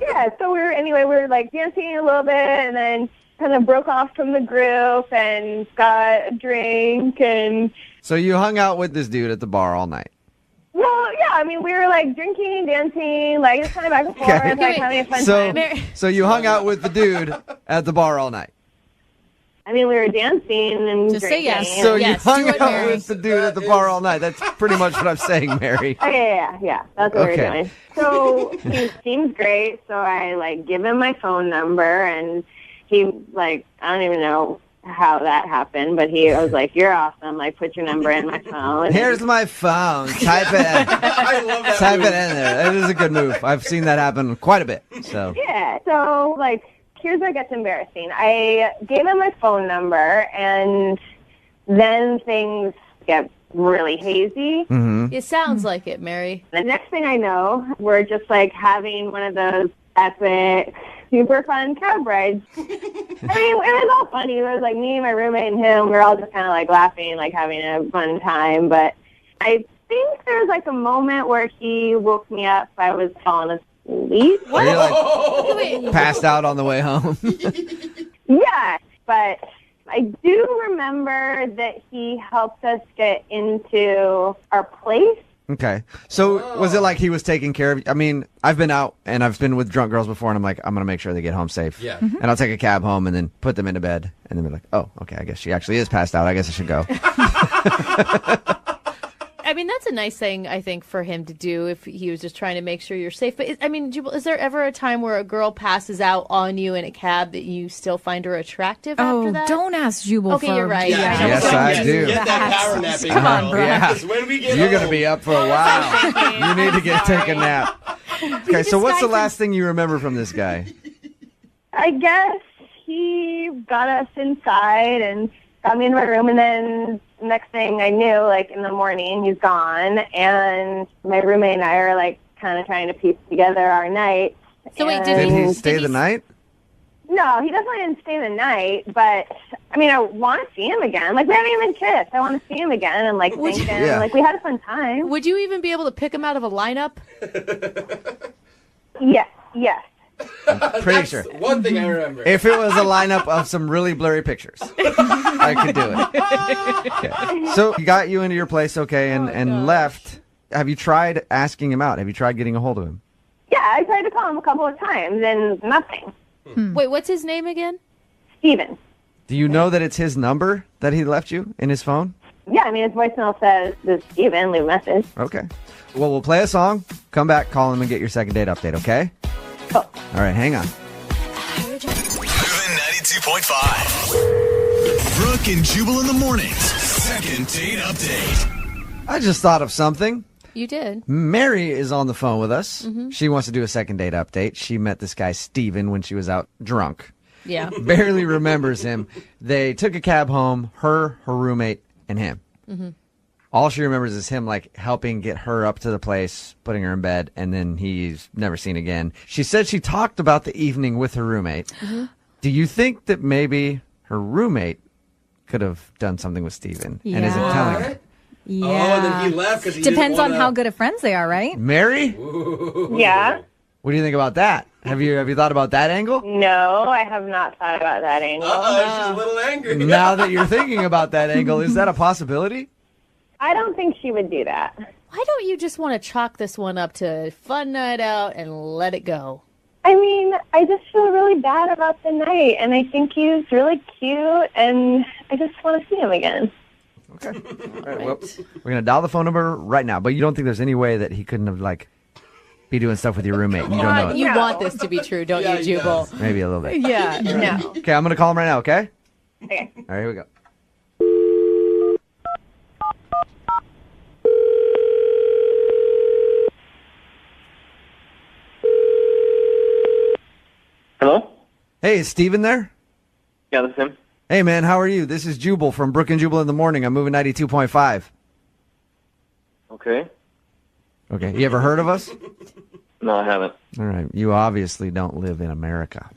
S7: Yeah. So we were like dancing a little bit, and then kind of broke off from the group and got a drink. And
S3: So you hung out with this dude at the bar all night.
S7: well, yeah, I mean, we were like drinking, dancing, like just kind of back and forth,
S3: Okay.
S7: like having a fun
S3: So,
S7: time.
S3: so you hung out with the dude at the bar all night.
S7: I mean, we were dancing and
S4: Just say
S7: drinking.
S4: yes.
S3: So
S4: Yes,
S3: you hung
S4: do it,
S3: out
S4: Mary.
S3: with the dude at the bar all night. That's pretty much what I'm saying, Mary.
S7: Okay, yeah. That's what we
S3: Okay.
S7: were doing. So he seems great. So I like give him my phone number, and he like I don't even know
S10: how that happened, but I was like, "You're awesome. Like, put your number in my phone."
S3: Here's my phone. Type it.
S6: I love that.
S3: Type it in there. It is a good move. I've seen that happen quite a bit. So
S10: Yeah. So, like, here's where it gets embarrassing. I gave him my phone number, and then things get really hazy.
S4: It sounds like it, Mary.
S10: The next thing I know, we're just like having one of those epic, super fun cab rides. I mean, it was all funny. It was like me, my roommate, and him. We were all just kind of like laughing, like having a fun time. But I think there was like a moment where he woke me up. I was falling asleep.
S3: Were you like passed out on the way home?
S10: Yeah, but I do remember that he helped us get into our place.
S3: Okay. So was it like he was taking care of you? I mean, I've been out and I've been with drunk girls before, and I'm like, I'm going to make sure they get home safe.
S6: Yeah.
S3: And I'll take a cab home and then put them into bed. And then be like, oh, okay, I guess she actually is passed out. I guess I should go.
S4: I mean, that's a nice thing, I think, for him to do if he was just trying to make sure you're safe. But, I mean, Jubal, is there ever a time where a girl passes out on you in a cab that you still find her attractive after that?
S12: Don't ask Jubal
S4: Okay, you're right.
S6: Yeah.
S4: Yeah.
S3: Yes, I do.
S6: Get that power nap in,
S12: Come on,
S6: girl.
S12: bro.
S3: Yeah.
S6: 'Cause when we get
S3: You're
S6: home,
S3: going to be up for a while. You need to take a nap. Okay, so what's the last thing you remember from this guy?
S10: I guess he got us inside and got me in my room, and then next thing I knew, like in the morning, he's gone, and my roommate and I are like kind of trying to piece together our night.
S4: So wait,
S3: Did he stay the night?
S10: No, he definitely didn't stay the night, but I mean, I want to see him again. Like, we haven't even kissed. I want to see him again and like thank him.
S3: Yeah.
S10: Like, we had a fun time.
S4: Would you even be able to pick him out of a lineup?
S10: Yes.
S3: Pretty sure.
S6: One thing I remember.
S3: If it was a lineup of some really blurry pictures, I could do it. Okay. So he got you into your place, okay, and left. Have you tried asking him out? Have you tried getting a hold of him?
S10: Yeah, I tried to call him a couple of times and nothing.
S4: Wait, what's his name again?
S10: Steven.
S3: Do you know that it's his number that he left you in his phone?
S10: Yeah, I mean, his voicemail says, "This is Steven, leave a message."
S3: Okay. Well, we'll play a song, come back, call him, and get your second date update, okay?
S10: Cool.
S3: All right, hang on.
S2: Moving 92.5. Brooke and Jubal in the mornings. Second date update.
S3: I just thought of something.
S4: You did.
S3: Mary is on the phone with us. She wants to do a second date update. She met this guy, Steven, when she was out drunk.
S4: Yeah.
S3: Barely remembers him. They took a cab home, her roommate, and him. All she remembers is him, like, helping get her up to the place, putting her in bed, and then he's never seen again. She said she talked about the evening with her roommate. Do you think that maybe her roommate could have done something with Steven and isn't telling her?
S12: Yeah.
S6: Oh, and then he left because he
S12: Depends
S6: didn't
S12: on how good of friends they are, right?
S3: Mary?
S10: Yeah.
S3: What do you think about that? Have you thought about that angle?
S10: No, I have not thought about that angle.
S6: she's a little angry.
S3: Now that you're thinking about that angle, is that a possibility?
S10: I don't think she would do that.
S4: Why don't you just want to chalk this one up to a fun night out and let it go?
S10: I mean, I just feel really bad about the night, and I think he's really cute, and I just want to see him again.
S3: Okay. All right, well, we're going to dial the phone number right now, but you don't think there's any way that he couldn't have, like, be doing stuff with your roommate and you don't know it?
S4: You want this to be true, don't you, Jubal?
S3: Maybe a little bit.
S4: Yeah. No.
S3: Okay, I'm going to call him right now, okay?
S10: Okay.
S3: All right, here we go.
S13: Hello?
S3: Hey, is Steven there?
S13: Yeah, this is him.
S3: Hey, man, how are you? This is Jubal from Brooke and Jubal in the morning. I'm moving 92.5.
S13: Okay.
S3: Okay, you ever heard of us?
S13: No, I haven't.
S3: All right, you obviously don't live in America.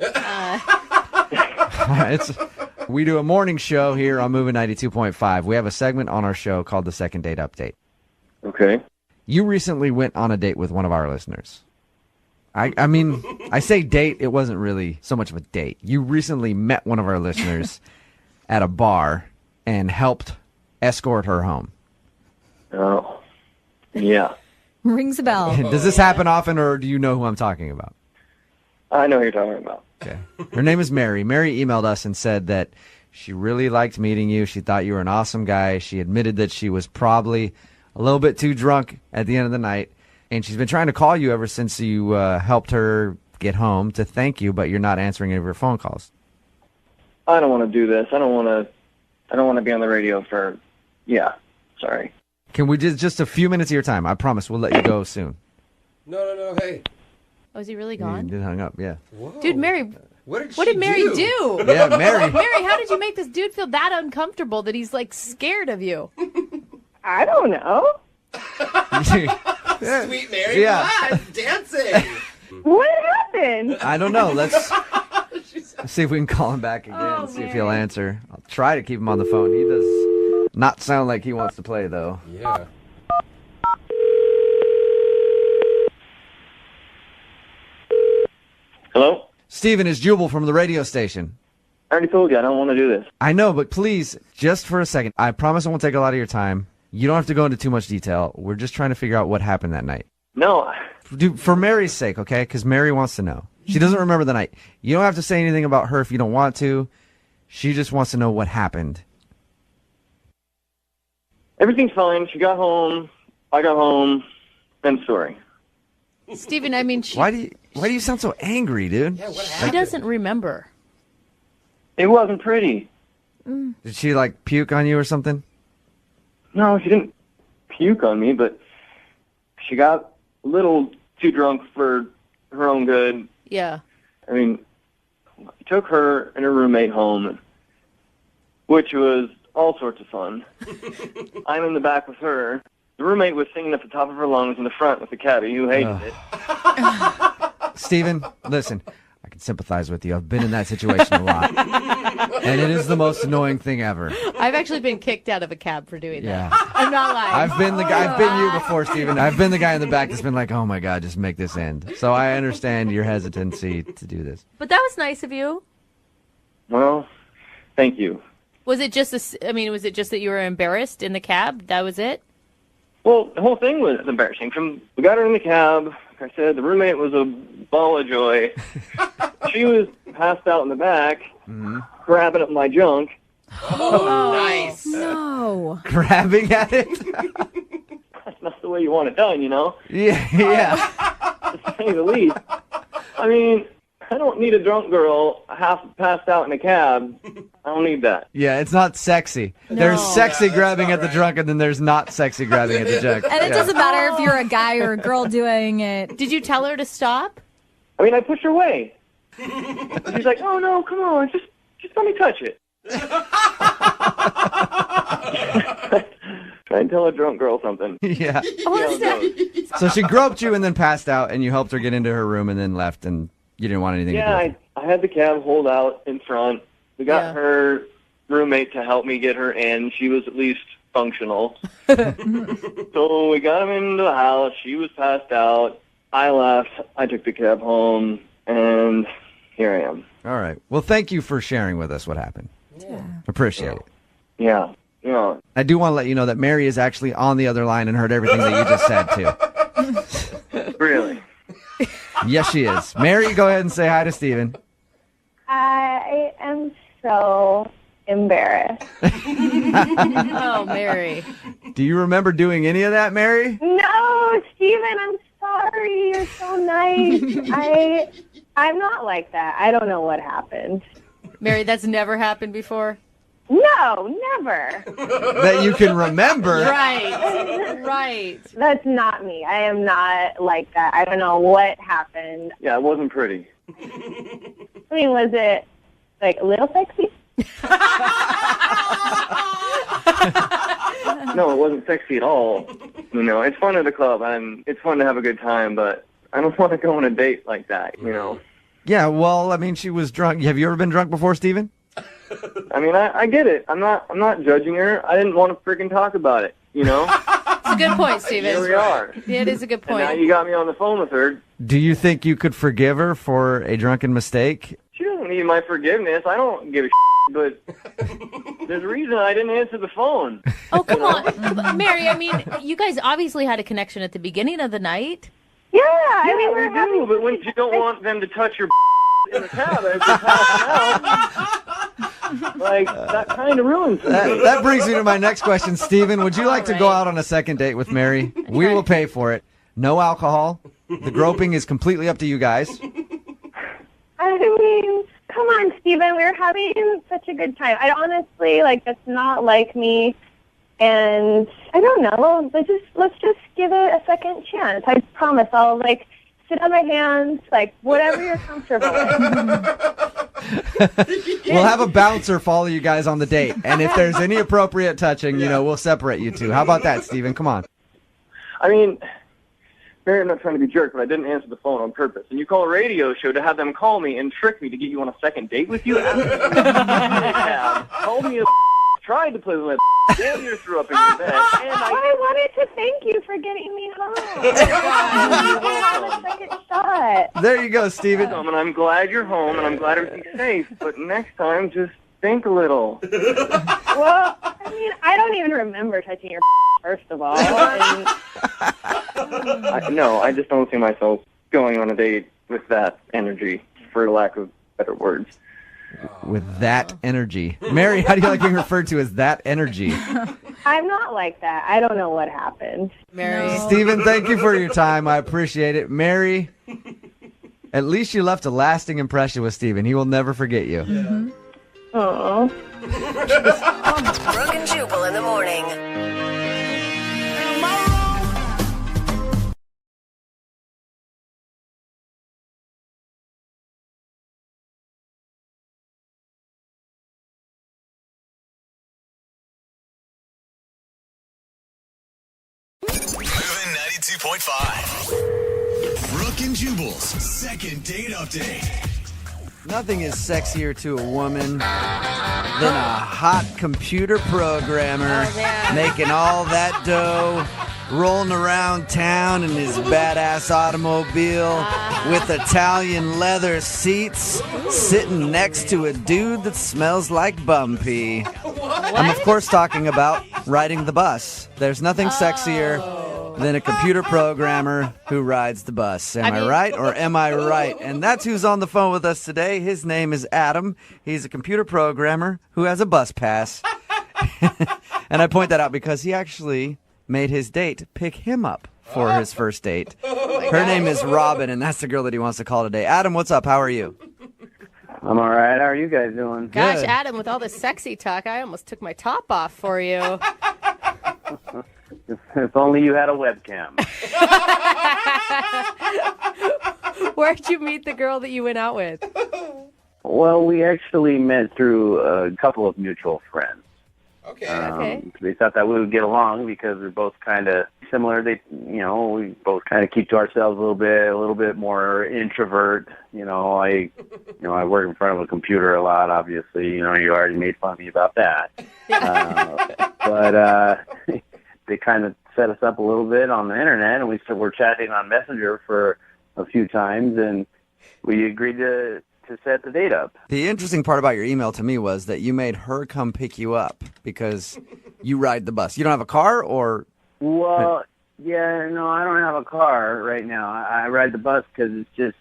S3: We do a morning show here on Moving 92.5. We have a segment on our show called the Second Date Update.
S13: Okay.
S3: You recently went on a date with one of our listeners. I mean, I say date, it wasn't really so much of a date. You recently met one of our listeners at a bar and helped escort her home.
S13: Oh, yeah.
S12: Rings a bell.
S3: Does this happen often, or do you know who I'm talking about?
S13: I know who you're talking about.
S3: Okay. Her name is Mary. Mary emailed us and said that she really liked meeting you. She thought you were an awesome guy. She admitted that she was probably a little bit too drunk at the end of the night. And she's been trying to call you ever since you helped her get home to thank you, but you're not answering any of her phone calls.
S13: I don't want to do this. I don't want to be on the radio for, sorry.
S3: Can we just a few minutes of your time? I promise we'll let you go soon.
S6: No, hey.
S4: Oh, is he really
S3: He
S4: gone?
S3: did hung up, yeah.
S6: Whoa.
S4: Dude, Mary,
S6: What
S4: what did Mary do?
S3: Yeah, Mary.
S4: Mary, how did you make this dude feel that uncomfortable that he's like scared of you?
S11: I don't know.
S6: Sweet Mary,
S3: Yeah.
S6: come on, dancing.
S11: What happened?
S3: I don't know. Let's see if we can call him back again and see if he'll answer. I'll try to keep him on the phone. He does not sound like he wants to play, though.
S6: Yeah.
S13: Hello?
S3: Steven, is Jubal from the radio station.
S13: I already told you I don't want to do this.
S3: I know, but please, just for a second, I promise I won't take a lot of your time. You don't have to go into too much detail. We're just trying to figure out what happened that night.
S13: No.
S3: Dude, for Mary's sake, okay? Because Mary wants to know. She doesn't remember the night. You don't have to say anything about her if you don't want to. She just wants to know what happened.
S13: Everything's fine. She got home. I got home. End story.
S4: Steven, I mean, she
S3: Why do you sound so angry, dude?
S6: Yeah, what
S4: she
S6: happened?
S4: doesn't remember.
S13: It wasn't pretty.
S3: Did she, like, puke on you or something?
S13: No, she didn't puke on me, but she got a little too drunk for her own good.
S4: Yeah.
S13: I mean, I took her and her roommate home, which was all sorts of fun. I'm in the back with her. The roommate was singing at the top of her lungs in the front with the cabbie who hated it.
S3: Steven, listen, I can sympathize with you. I've been in that situation a lot. And it is the most annoying thing ever.
S4: I've actually been kicked out of a cab for doing
S3: Yeah.
S4: that. I'm not lying.
S3: I've been you before, Steven. I've been the guy in the back that's been like, oh my God, just make this end. So I understand your hesitancy to do this.
S4: But that was nice of you.
S13: Well, thank you.
S4: Was it just was it just that you were embarrassed in the cab? That was it?
S13: Well, the whole thing was embarrassing. We got her in the cab. Like I said, the roommate was a ball of joy. She was passed out in the back, grabbing at my junk.
S6: Oh, nice.
S12: No.
S3: Grabbing at it?
S13: That's not the way you want it done, you know?
S3: Yeah.
S13: To say the least. I mean, I don't need a drunk girl half passed out in a cab. I don't need that.
S3: Yeah, it's not sexy.
S4: No.
S3: There's sexy
S6: that's
S3: grabbing
S6: not
S3: at the
S6: right.
S3: drunk, and then there's not sexy grabbing at the junk.
S12: And it doesn't matter if you're a guy or a girl doing it.
S4: Did you tell her to stop?
S13: I mean, I pushed her away. She's like, oh, no, come on, just let me touch it. Try and tell a drunk girl something.
S3: Yeah.
S13: Yeah,
S3: So she groped you and then passed out, and you helped her get into her room and then left, and you didn't want anything to do with it.
S13: I had the cab hold out in front. We got her roommate to help me get her in. She was at least functional. So we got him into the house. She was passed out. I left. I took the cab home, and here I am.
S3: All right. Well, thank you for sharing with us what happened.
S6: Yeah.
S3: Appreciate it.
S13: Yeah. Yeah.
S3: I do want to let you know that Mary is actually on the other line and heard everything that you just said, too.
S13: Really?
S3: Yes, she is. Mary, go ahead and say hi to Steven.
S10: I am so embarrassed.
S4: Oh, Mary.
S3: Do you remember doing any of that, Mary?
S10: No, Steven, I'm sorry. You're so nice. I'm not like that. I don't know what happened.
S4: Mary, that's never happened before?
S10: No, never.
S3: That you can remember.
S4: Right. Right.
S10: That's not me. I am not like that. I don't know what happened.
S13: Yeah, it wasn't pretty.
S10: I mean, was it like a little sexy?
S13: No, it wasn't sexy at all. You know, it's fun at the club, and it's fun to have a good time, but I don't want to go on a date like that, you know?
S3: Yeah, well, I mean, she was drunk. Have you ever been drunk before, Steven?
S13: I mean, I get it. I'm not judging her. I didn't want to freaking talk about it, you know?
S4: It's a good point, Steven.
S13: Here we are.
S4: Yeah, it is a good
S13: And now
S4: point.
S13: you got me on the phone with her.
S3: Do you think you could forgive her for a drunken mistake?
S13: She doesn't need my forgiveness. I don't give a but there's a reason I didn't answer the phone.
S4: Oh, come on. Mary, I mean, you guys obviously had a connection at the beginning of the night.
S10: Yeah, I mean,
S13: we do, but when you don't want them to touch your in the cab as you're passing out, like, that kind of ruins it.
S3: That brings me to my next question. Steven, would you like to go out on a second date with Mary? We will pay for it. No alcohol. The groping is completely up to you guys.
S10: I mean, come on, Steven. We were having such a good time. I honestly, that's not like me. And I don't know. Let's just give it a second chance. I promise I'll, sit on my hands, whatever you're comfortable with.
S3: We'll have a bouncer follow you guys on the date. And if there's any appropriate touching, we'll separate you two. How about that, Steven? Come on.
S13: I mean, Mary, I'm not trying to be a jerk, but I didn't answer the phone on purpose. And you call a radio show to have them call me and trick me to get you on a second date with you? Called me a tried to play with my damn near threw up in your bed. And
S10: I wanted to thank you for getting me home. Have a second shot.
S3: There you go, Steven.
S13: And I'm glad you're home, and I'm glad everything's safe. But next time, just think a little.
S10: Well, I mean, I don't even remember touching your first of all. And...
S13: No, I just don't see myself going on a date with that energy, for lack of better words.
S3: With that energy. Mary, how do you like being referred to as that energy?
S10: I'm not like that. I don't know what happened.
S4: Mary.
S3: Steven, thank you for your time. I appreciate it. Mary, at least you left a lasting impression with Steven. He will never forget you.
S10: Mm-hmm. Oh.
S8: Brooke and Jubal in the morning.
S2: Moving 92.5. Brooke and Jubal's second date update.
S3: Nothing is sexier to a woman than a hot computer programmer making all that dough, rolling around town in his badass automobile with Italian leather seats, sitting next to a dude that smells like bum pee. I'm, of course, talking about riding the bus. There's nothing sexier than a computer programmer who rides the bus. Am I right or am I right? And that's who's on the phone with us today. His name is Adam. He's a computer programmer who has a bus pass. And I point that out because he actually made his date pick him up for his first date. Her name is Robin, and that's the girl that he wants to call today. Adam, what's up? How are you?
S14: I'm all right. How are you guys doing?
S4: Gosh,
S3: Good.
S4: Adam, with all this sexy talk, I almost took my top off for you.
S14: If only you had a webcam.
S4: Where'd you meet the girl that you went out with?
S14: Well, we actually met through a couple of mutual friends.
S4: Okay.
S14: They thought that we would get along because we're both kind of similar. We both kind of keep to ourselves a little bit more introvert. I work in front of a computer a lot. Obviously, you already made fun of me about that. But they kind of set us up a little bit on the internet, and we're chatting on Messenger for a few times, and we agreed to set the date up.
S3: The interesting part about your email to me was that you made her come pick you up because you ride the bus. You don't have a car, or?
S14: Well, yeah, no, I don't have a car right now. I ride the bus because it's just,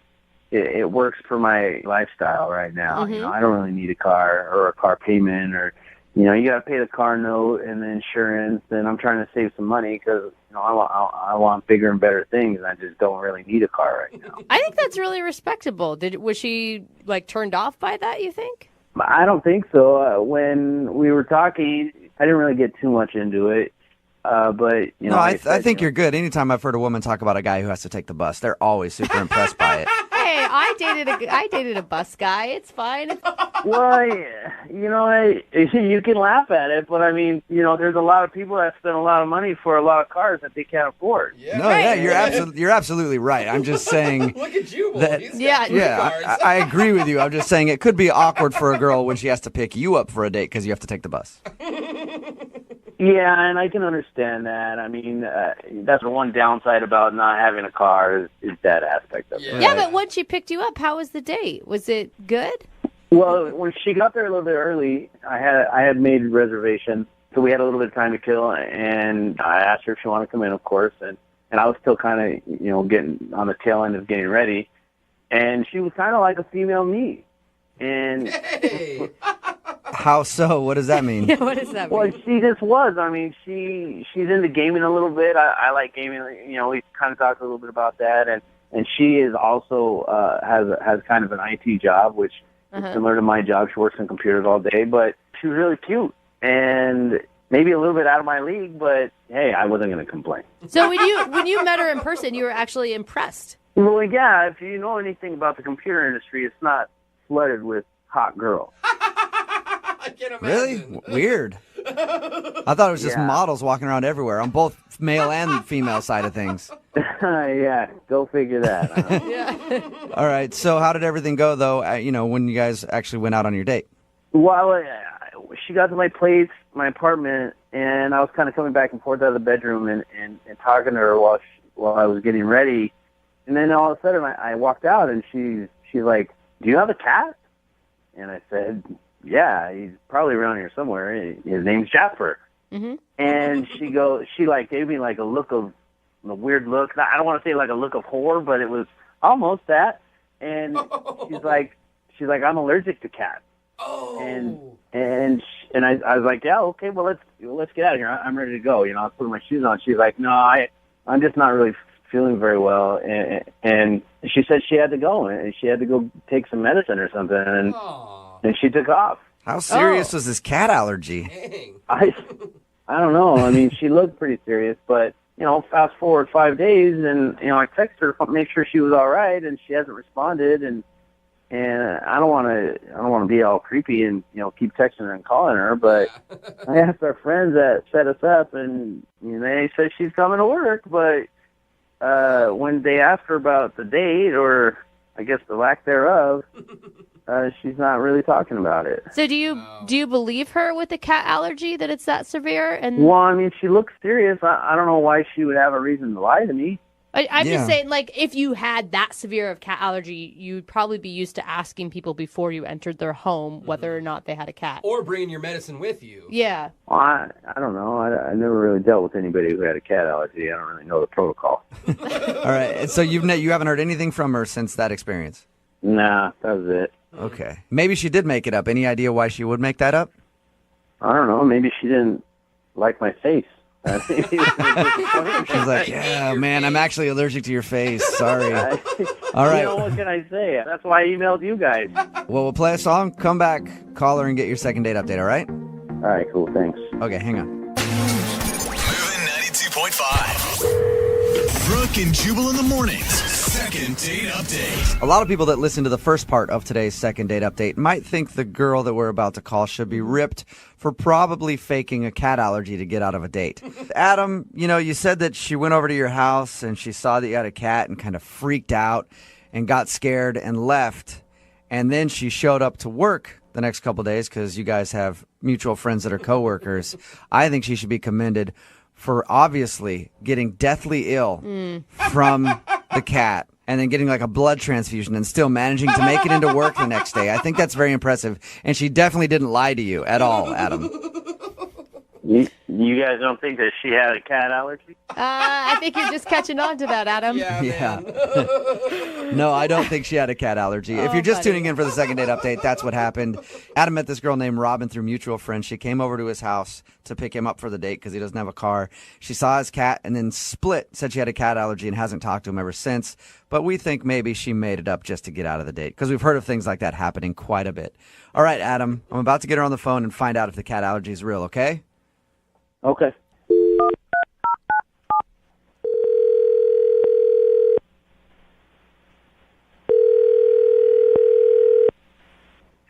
S14: it works for my lifestyle right now.
S4: Mm-hmm.
S14: I don't really need a car or a car payment, or, you got to pay the car note and the insurance, and I'm trying to save some money because, I want bigger and better things, and I just don't really need a car right now.
S4: I think that's really respectable. Was she turned off by that, you think?
S14: I don't think so. When we were talking, I didn't really get too much into it. But
S3: No, I think you're good. Anytime I've heard a woman talk about a guy who has to take the bus, they're always super impressed by it.
S4: Hey, I dated a bus guy. It's fine.
S14: Well, you can laugh at it, but I mean, there's a lot of people that spend a lot of money for a lot of cars that they can't afford.
S3: Yeah. No, right. You're absolutely right. I'm just saying.
S6: Look at you,
S3: I agree with you. I'm just saying it could be awkward for a girl when she has to pick you up for a date because you have to take the bus.
S14: Yeah, and I can understand that. I mean, that's the one downside about not having a car is that aspect of it.
S4: Yeah, but once she picked you up, how was the date? Was it good?
S14: Well, when she got there a little bit early, I had made reservations, so we had a little bit of time to kill, and I asked her if she wanted to come in, of course, and I was still kind of, getting on the tail end of getting ready, and she was kind of like a female me. And
S6: hey.
S3: How so? What does that mean?
S4: Yeah, what does that mean?
S14: Well, she just was. I mean, she's into gaming a little bit. I like gaming. We kind of talked a little bit about that, and she is also has kind of an IT job, which similar to my job. She works on computers all day, but she was really cute and maybe a little bit out of my league, but hey, I wasn't going to complain.
S4: So when you met her in person, you were actually impressed.
S14: Well, yeah, if you know anything about the computer industry, it's not flooded with hot girls.
S6: I can't imagine.
S3: Really? Weird. I thought it was just models walking around everywhere on both male and female side of things.
S14: Yeah, go figure that.
S4: Yeah.
S3: All right, so how did everything go, though, when you guys actually went out on your date?
S14: Well, she got to my place, my apartment, and I was kind of coming back and forth out of the bedroom and talking to her while I was getting ready. And then all of a sudden I walked out, and she's like, "Do you have a cat?" And I said, "Yeah, he's probably around here somewhere. His name's Jasper."
S4: Mm-hmm.
S14: And she gave me like a weird look. I don't want to say like a look of horror, but it was almost that. And she's like, "I'm allergic to cats."
S6: Oh.
S14: And I was like, "Yeah, okay, well let's get out of here. I'm ready to go." I was putting my shoes on. She's like, "No, I'm just not really feeling very well." And she said she had to go, and she had to go take some medicine or something, and she took off.
S3: How serious was this cat allergy?
S6: Dang.
S14: I don't know. I mean, she looked pretty serious, but fast forward 5 days, and I texted her to make sure she was all right, and she hasn't responded, and I don't want to be all creepy and keep texting her and calling her, but I asked our friends that set us up, and they said she's coming to work, but when they asked her about the date, or I guess the lack thereof, she's not really talking about it.
S4: So do you believe her with the cat allergy, that it's that severe? And
S14: well, I mean, she looks serious. I don't know why she would have a reason to lie to me.
S4: I'm just saying, like, if you had that severe of cat allergy, you'd probably be used to asking people before you entered their home whether or not they had a cat.
S6: Or bringing your medicine with you.
S4: Yeah.
S14: Well, I don't know. I never really dealt with anybody who had a cat allergy. I don't really know the protocol.
S3: All right, and so you haven't heard anything from her since that experience?
S14: Nah, that was it.
S3: Okay. Maybe she did make it up. Any idea why she would make that up?
S14: I don't know. Maybe she didn't like my face.
S3: She's like, "Yeah, man, I'm actually allergic to your face. Sorry." All right.
S14: What can I say? That's why I emailed you guys.
S3: Well, we'll play a song, come back, call her, and get your second date update, all right?
S14: All right, cool. Thanks.
S3: Okay, hang on.
S2: Moving 92.5. Brooke and Jubal in the mornings. Second date update.
S3: A lot of people that listen to the first part of today's second date update might think the girl that we're about to call should be ripped for probably faking a cat allergy to get out of a date. Adam, you said that she went over to your house and she saw that you had a cat and kind of freaked out and got scared and left. And then she showed up to work the next couple of days because you guys have mutual friends that are coworkers. I think she should be commended for obviously getting deathly ill from the cat and then getting like a blood transfusion and still managing to make it into work the next day. I think that's very impressive. And she definitely didn't lie to you at all, Adam.
S14: You guys don't think that she had a cat allergy?
S4: I think you're just catching on to that, Adam.
S3: Yeah. No, I don't think she had a cat allergy. If you're just tuning in for the second date update, that's what happened. Adam met this girl named Robin through mutual friends. She came over to his house to pick him up for the date because he doesn't have a car. She saw his cat and then said she had a cat allergy and hasn't talked to him ever since. But we think maybe she made it up just to get out of the date because we've heard of things like that happening quite a bit. All right, Adam, I'm about to get her on the phone and find out if the cat allergy is real, okay?
S14: Okay.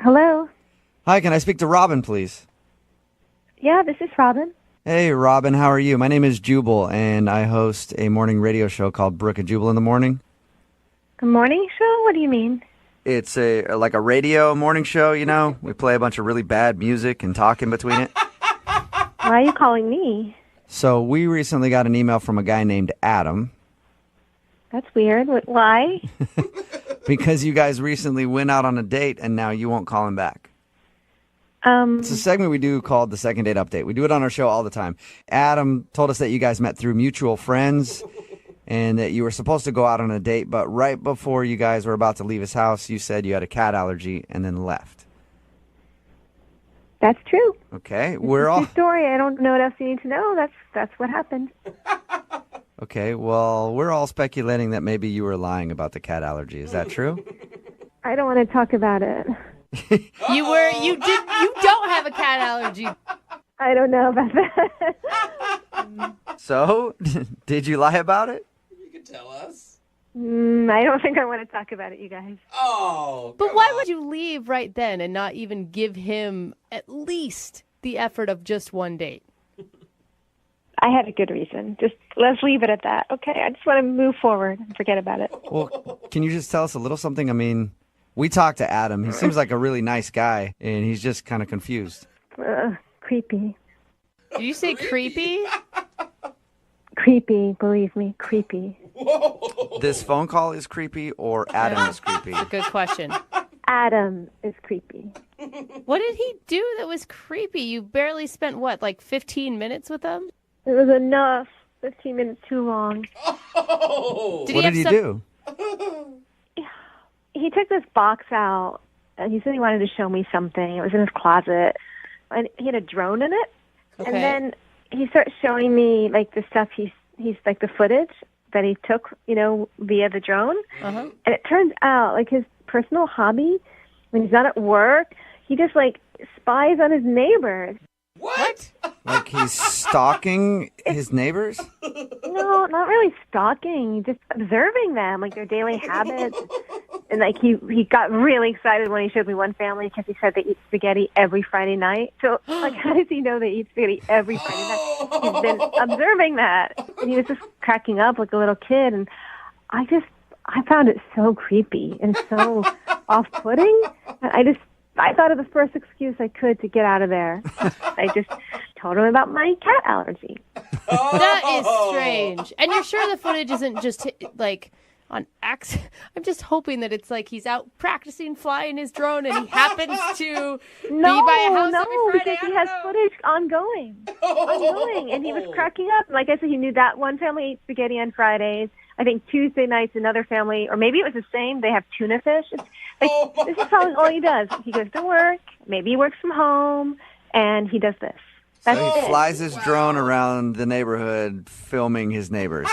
S7: Hello.
S3: Hi, can I speak to Robin, please?
S7: Yeah, this is Robin.
S3: Hey, Robin, how are you? My name is Jubal, and I host a morning radio show called Brooke and Jubal in the morning.
S7: Good morning show? What do you mean?
S3: It's like a radio morning show, We play a bunch of really bad music and talk in between it.
S7: Why are you calling me?
S3: So we recently got an email from a guy named Adam.
S7: That's weird. Why?
S3: Because you guys recently went out on a date and now you won't call him back. It's a segment we do called the Second Date Update. We do it on our show all the time. Adam told us that you guys met through mutual friends and that you were supposed to go out on a date, but right before you guys were about to leave his house, you said you had a cat allergy and then left.
S7: That's true.
S3: Okay,
S7: we're all... story. I don't know what else you need to know. That's what happened.
S3: Okay, well, we're all speculating that maybe you were lying about the cat allergy. Is that true?
S7: I don't want to talk about it.
S4: You don't have a cat allergy.
S7: I don't know about that.
S3: So, did you lie about it?
S6: You can tell us.
S7: I don't think I want to talk about it, you guys.
S6: Oh,
S4: But why would you leave right then and not even give him at least the effort of just one date?
S7: I had a good reason. Just let's leave it at that. Okay, I just want to move forward and forget about it.
S3: Well, can you just tell us a little something? I mean, we talked to Adam. He seems like a really nice guy, and he's just kind of confused.
S7: Creepy.
S4: Did you say creepy?
S7: Creepy, believe me, creepy.
S6: Whoa.
S3: This phone call is creepy, or Adam is creepy?
S4: That's a good question.
S7: Adam is creepy.
S4: What did he do that was creepy? You barely spent, what, like 15 minutes with him?
S7: It was enough. 15 minutes too long.
S6: Oh.
S3: What did he do?
S7: He took this box out, and he said he wanted to show me something. It was in his closet, and he had a drone in it.
S4: Okay.
S7: And then he started showing me like the stuff he's like the footage that he took, via the drone.
S4: Uh-huh.
S7: And it turns out like his personal hobby, when he's not at work, he just like spies on his neighbors.
S6: What?
S3: Like he's stalking his neighbors?
S7: No, not really stalking, just observing them, like their daily habits. And like he got really excited when he showed me one family because he said they eat spaghetti every Friday night. So like, how does he know they eat spaghetti every Friday night? He's been observing that, and he was just cracking up like a little kid. And I found it so creepy and so off-putting. I thought of the first excuse I could to get out of there. I just told him about my cat allergy.
S4: That is strange. And you're sure the footage isn't just like on accident? I'm just hoping that it's like he's out practicing flying his drone and he happens to be by a house every Friday.
S7: Because he has footage ongoing, and he was cracking up. Like I said, he knew that one family ate spaghetti on Fridays. I think Tuesday nights another family, or maybe it was the same, they have tuna fish. It's like, this is probably all he does. He goes to work, maybe he works from home, and he does this. That's
S3: So he
S7: it.
S3: flies his drone around the neighborhood filming his neighbors.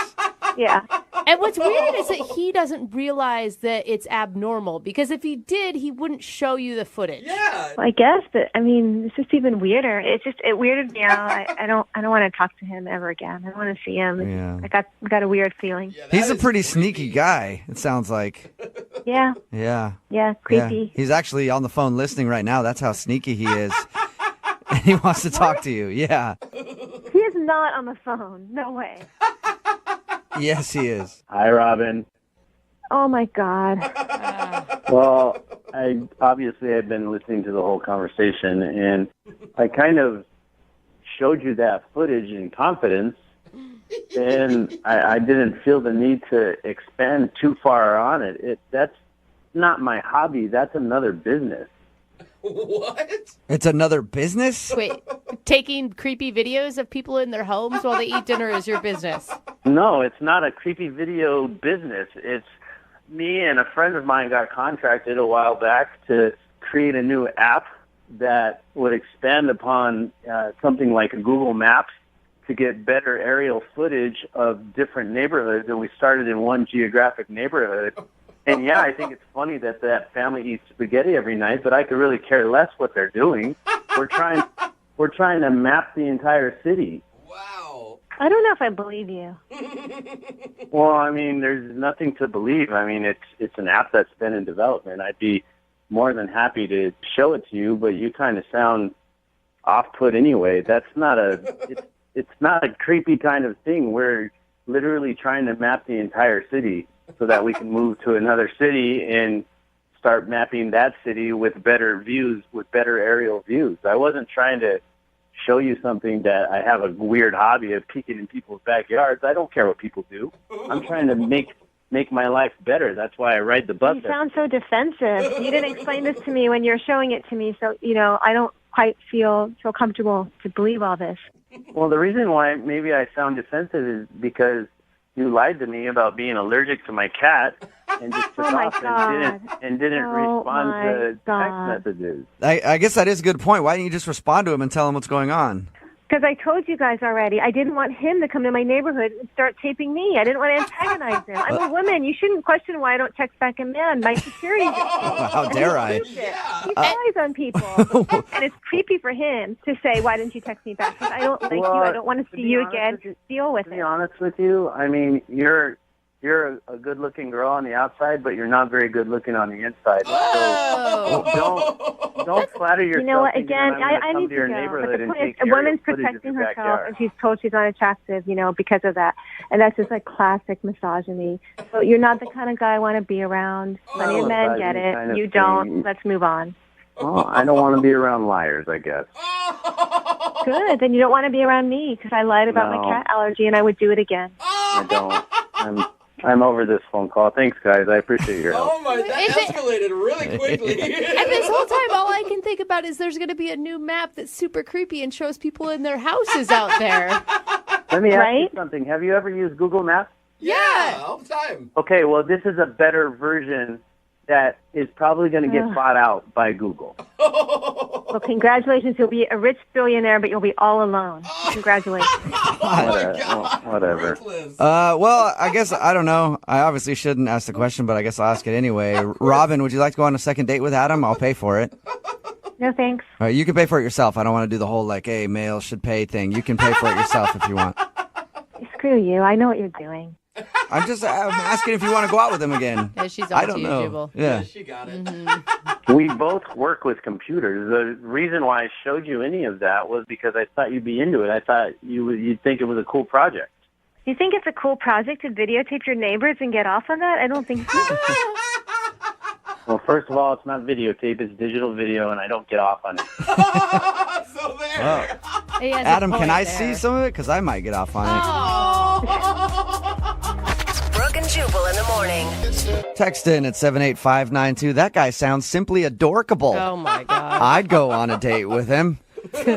S7: Yeah.
S4: And what's weird is that he doesn't realize that it's abnormal, because if he did, he wouldn't show you the footage.
S6: Yeah.
S7: Well, I guess, but I mean, it's just even weirder. It weirded me out. I don't want to talk to him ever again. I don't want to see him.
S3: Yeah.
S7: I got a weird feeling.
S6: Yeah, that
S3: He's a
S6: is
S3: pretty sneaky guy, it sounds like.
S7: Yeah.
S3: Yeah.
S7: Yeah. Creepy.
S3: Yeah. He's actually on the phone listening right now. That's how sneaky he is. And he wants to talk to you. Yeah.
S7: He is not on the phone. No way.
S3: Yes, he is.
S14: Hi, Robin.
S7: Oh my God.
S14: Well, I've been listening to the whole conversation, and I kind of showed you that footage in confidence, and I didn't feel the need to expand too far on it. That's not my hobby. That's another business.
S6: What?
S3: It's another business?
S4: Wait, taking creepy videos of people in their homes while they eat dinner is your business?
S14: No, it's not a creepy video business. It's me and a friend of mine got contracted a while back to create a new app that would expand upon something like Google Maps to get better aerial footage of different neighborhoods. And we started in one geographic neighborhood. And yeah, I think it's funny that family eats spaghetti every night, but I could really care less what they're doing. We're trying to map the entire city.
S6: Wow.
S7: I don't know if I believe you.
S14: Well, I mean, there's nothing to believe. I mean, it's an app that's been in development. I'd be more than happy to show it to you, but you kind of sound off-put anyway. That's not it's not a creepy kind of thing. We're literally trying to map the entire city so that we can move to another city and start mapping that city with better views, with better aerial views. I wasn't trying to show you something that I have a weird hobby of peeking in people's backyards. I don't care what people do. I'm trying to make my life better. That's why I ride the bus.
S7: You sound so defensive. You didn't explain this to me when you're showing it to me, so I don't quite feel comfortable to believe all this.
S14: Well, the reason why maybe I sound defensive is because you lied to me about being allergic to my cat and just took off and didn't respond to text messages.
S3: I guess that is a good point. Why didn't you just respond to him and tell him what's going on?
S7: Because I told you guys already, I didn't want him to come to my neighborhood and start taping me. I didn't want to antagonize him. I'm a woman. You shouldn't question why I don't text back a man. My security.
S3: How dare I?
S7: He lies on people. And it's creepy for him to say, why didn't you text me back? Because I don't like you. I don't want to see you again. Deal with it.
S14: To be honest with you, I mean, you're a good-looking girl on the outside, but you're not very good-looking on the inside. So don't flatter yourself.
S7: You know what?
S14: thinking
S7: Again,
S14: that I'm
S7: I
S14: gonna come
S7: need
S14: to your
S7: to go.
S14: neighborhood
S7: But the
S14: and
S7: point is,
S14: take
S7: a woman's
S14: footage of
S7: protecting
S14: your
S7: herself,
S14: backyard.
S7: and she's told she's unattractive, because of that. And that's just like classic misogyny. So you're not the kind of guy I want to be around. Plenty of men get it.
S14: kind of
S7: You don't.
S14: thing.
S7: Let's move on.
S14: Well, I don't want to be around liars, I guess.
S7: Good. Then you don't want to be around me because I lied about
S14: No.
S7: my cat allergy, and I would do it again.
S14: I don't. I'm over this phone call. Thanks, guys. I appreciate your help.
S6: Oh my, that escalated really quickly.
S4: And this whole time, all I can think about is there's going to be a new map that's super creepy and shows people in their houses out there.
S14: Let me ask you something. Have you ever used Google Maps?
S6: Yeah, all the time.
S14: Okay, well, this is a better version that is probably going to get bought out by Google.
S7: Well, congratulations. You'll be a rich billionaire, but you'll be all alone. Congratulations.
S14: Whatever.
S3: Well, I guess, I don't know. I obviously shouldn't ask the question, but I guess I'll ask it anyway. Robin, would you like to go on a second date with Adam? I'll pay for it.
S7: No, thanks.
S3: All right, you can pay for it yourself. I don't want to do the whole, hey, males should pay thing. You can pay for it yourself if you want.
S7: Screw you. I know what you're doing.
S3: I'm asking if you want to go out with him again.
S4: Yeah, she's
S3: I
S4: on
S3: don't
S4: to you,
S3: know.
S4: Jubal.
S3: Yeah.
S6: She got it.
S14: We both work with computers. The reason why I showed you any of that was because I thought you'd be into it. I thought you'd think it was a cool project.
S7: You think it's a cool project to videotape your neighbors and get off on that? I don't think so.
S14: Well, first of all, it's not videotape. It's digital video, and I don't get off on it.
S6: So there.
S4: He has a
S3: Adam,
S4: point
S3: can I
S4: there.
S3: see some of it? Because I might get off on
S8: Brooke and Jubal in the morning.
S3: it. Text in at 78592. That guy sounds simply adorkable.
S4: Oh, my God.
S3: I'd go on a date with him.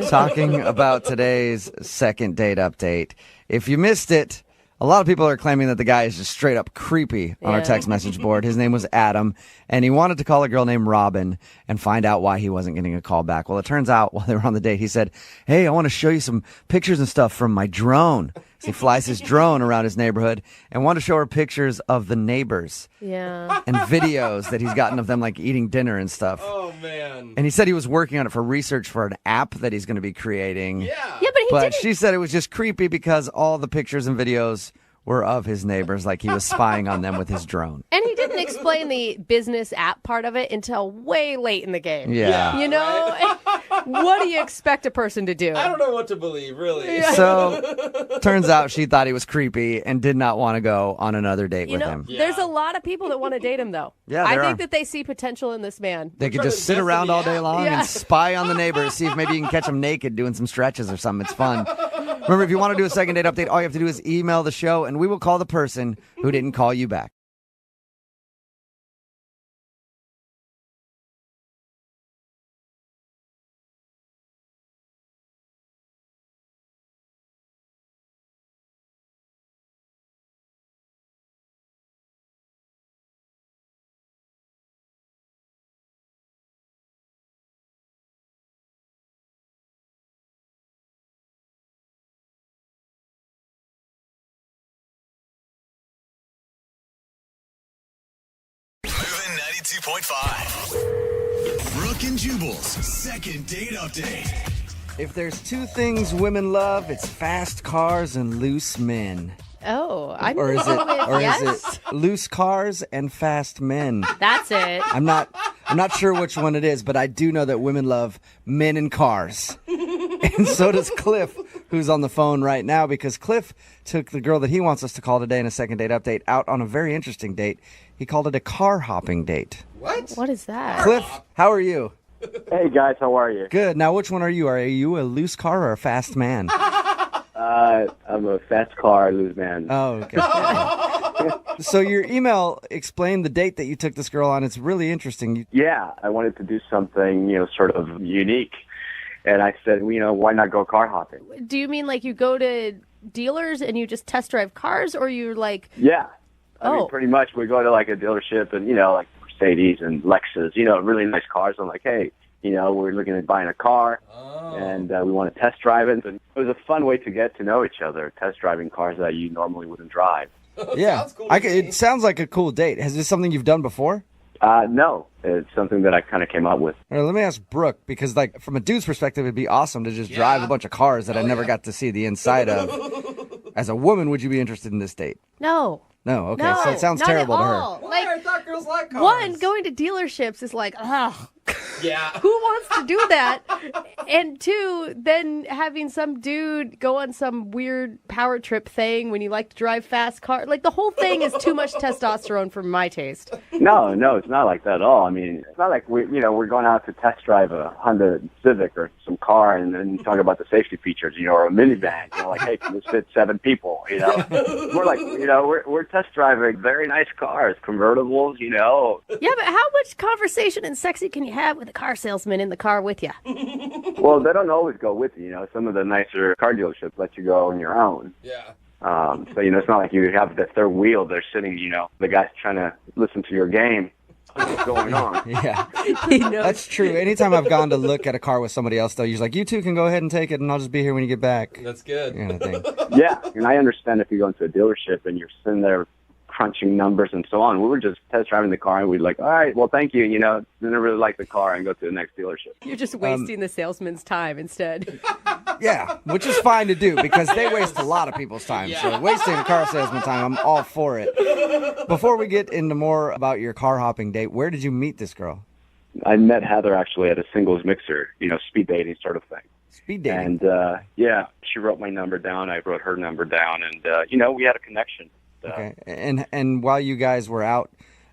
S3: Talking about today's second date update. If you missed it, a lot of people are claiming that the guy is just straight up creepy on our text message board. His name was Adam, and he wanted to call a girl named Robin and find out why he wasn't getting a call back. Well, it turns out while they were on the date, he said, hey, I want to show you some pictures and stuff from my drone. So he flies his drone around his neighborhood and wanted to show her pictures of the neighbors.
S4: Yeah.
S3: And videos that he's gotten of them eating dinner and stuff.
S6: Oh, man.
S3: And he said he was working on it for research for an app that he's going to be creating.
S6: Yeah.
S4: Yeah, but he
S3: But
S4: didn't.
S3: she said it was just creepy because all the pictures and videos were of his neighbors, like he was spying on them with his drone.
S4: And he didn't explain the business app part of it until way late in the game.
S3: Yeah.
S4: You know? What do you expect a person to do?
S6: I don't know what to believe, really.
S3: So, turns out she thought he was creepy and did not want to go on another date with him.
S4: There's a lot of people that want to date him, though.
S3: Yeah,
S4: I
S3: there
S4: think
S3: are.
S4: that they see potential in this man.
S3: They could just sit around all day long
S4: Yeah.
S3: and spy on the neighbors, see if maybe you can catch them naked doing some stretches or something. It's fun. Remember, if you want to do a second date update, all you have to do is email the show, and we will call the person who didn't call you back.
S2: Moving 92.5. Brooke and Jubal's second date update.
S3: If there's two things women love, it's fast cars and loose men.
S4: Oh, I'm
S3: Or is it
S4: yes.
S3: is it loose cars and fast men?
S4: That's it.
S3: I'm not sure which one it is, but I do know that women love men and cars. And so does Cliff, who's on the phone right now, because Cliff took the girl that he wants us to call today in a second date update out on a very interesting date. He called it a car hopping date.
S6: What?
S4: What is that?
S3: Cliff, how are you?
S14: Hey, guys, how are you?
S3: Good. Now, which one are you? Are you a loose car or a fast man?
S14: I'm a fast car loose man.
S3: Oh, okay. So your email explained the date that you took this girl on. It's really interesting.
S14: Yeah, I wanted to do something, sort of unique. And I said, why not go car hopping?
S4: Do you mean like you go to dealers and you just test drive cars, or you're like...
S14: Yeah. I
S4: Oh.
S14: mean, pretty much we go to like a dealership and, like Mercedes and Lexus, really nice cars. I'm like, hey, You know, we're looking at buying a car, and we want to test drive it. And it was a fun way to get to know each other, test driving cars that you normally wouldn't drive.
S3: Yeah,
S6: cool
S3: it sounds like a cool date. Is this something you've done before?
S14: No, it's something that I kind of came up with.
S3: All right, let me ask Brooke, because like from a dude's perspective, it'd be awesome to just drive a bunch of cars that I never got to see the inside of. As a woman, would you be interested in this date?
S4: No.
S3: No, okay,
S4: No,
S3: so it sounds
S4: not
S3: terrible
S4: at
S3: to her.
S4: all.
S6: Why? I thought girls like cars.
S4: One, going to dealerships is like, ugh.
S6: Yeah.
S4: Who wants to do that? And two, then having some dude go on some weird power trip thing when you like to drive fast cars. Like, the whole thing is too much testosterone for my taste.
S14: No, it's not like that at all. I mean, it's not like we're going out to test drive a Honda Civic or some car and then talk about the safety features, or a minivan. Like, hey, can this fit 7 people? We're like, we're test driving very nice cars, convertibles,
S4: Yeah, but how much conversation and sexy can you have with a car salesman in the car with you?
S14: Well, they don't always go with you. Some of the nicer car dealerships let you go on your own.
S6: Yeah.
S14: So, it's not like you have the third wheel. They're sitting, the guy's trying to listen to your game. What's going on?
S3: Yeah, that's true. Anytime I've gone to look at a car with somebody else, though, you're like, you two can go ahead and take it, and I'll just be here when you get back.
S6: That's good.
S3: Kind of thing.
S14: Yeah, and I understand if you go into a dealership and you're sitting there crunching numbers and so on. We were just test driving the car, and we'd like, all right, well, thank you. Didn't really like the car, and go to the next dealership.
S4: You're just wasting the salesman's time instead.
S3: Yeah, which is fine to do because they waste a lot of people's time.
S6: Yeah.
S3: So wasting a car salesman time, I'm all for it. Before we get into more about your car hopping date, where did you meet this girl?
S14: I met Heather actually at a singles mixer, speed dating sort of thing.
S3: Speed dating.
S14: And she wrote my number down. I wrote her number down, and we had a connection.
S3: Okay. And while you guys were out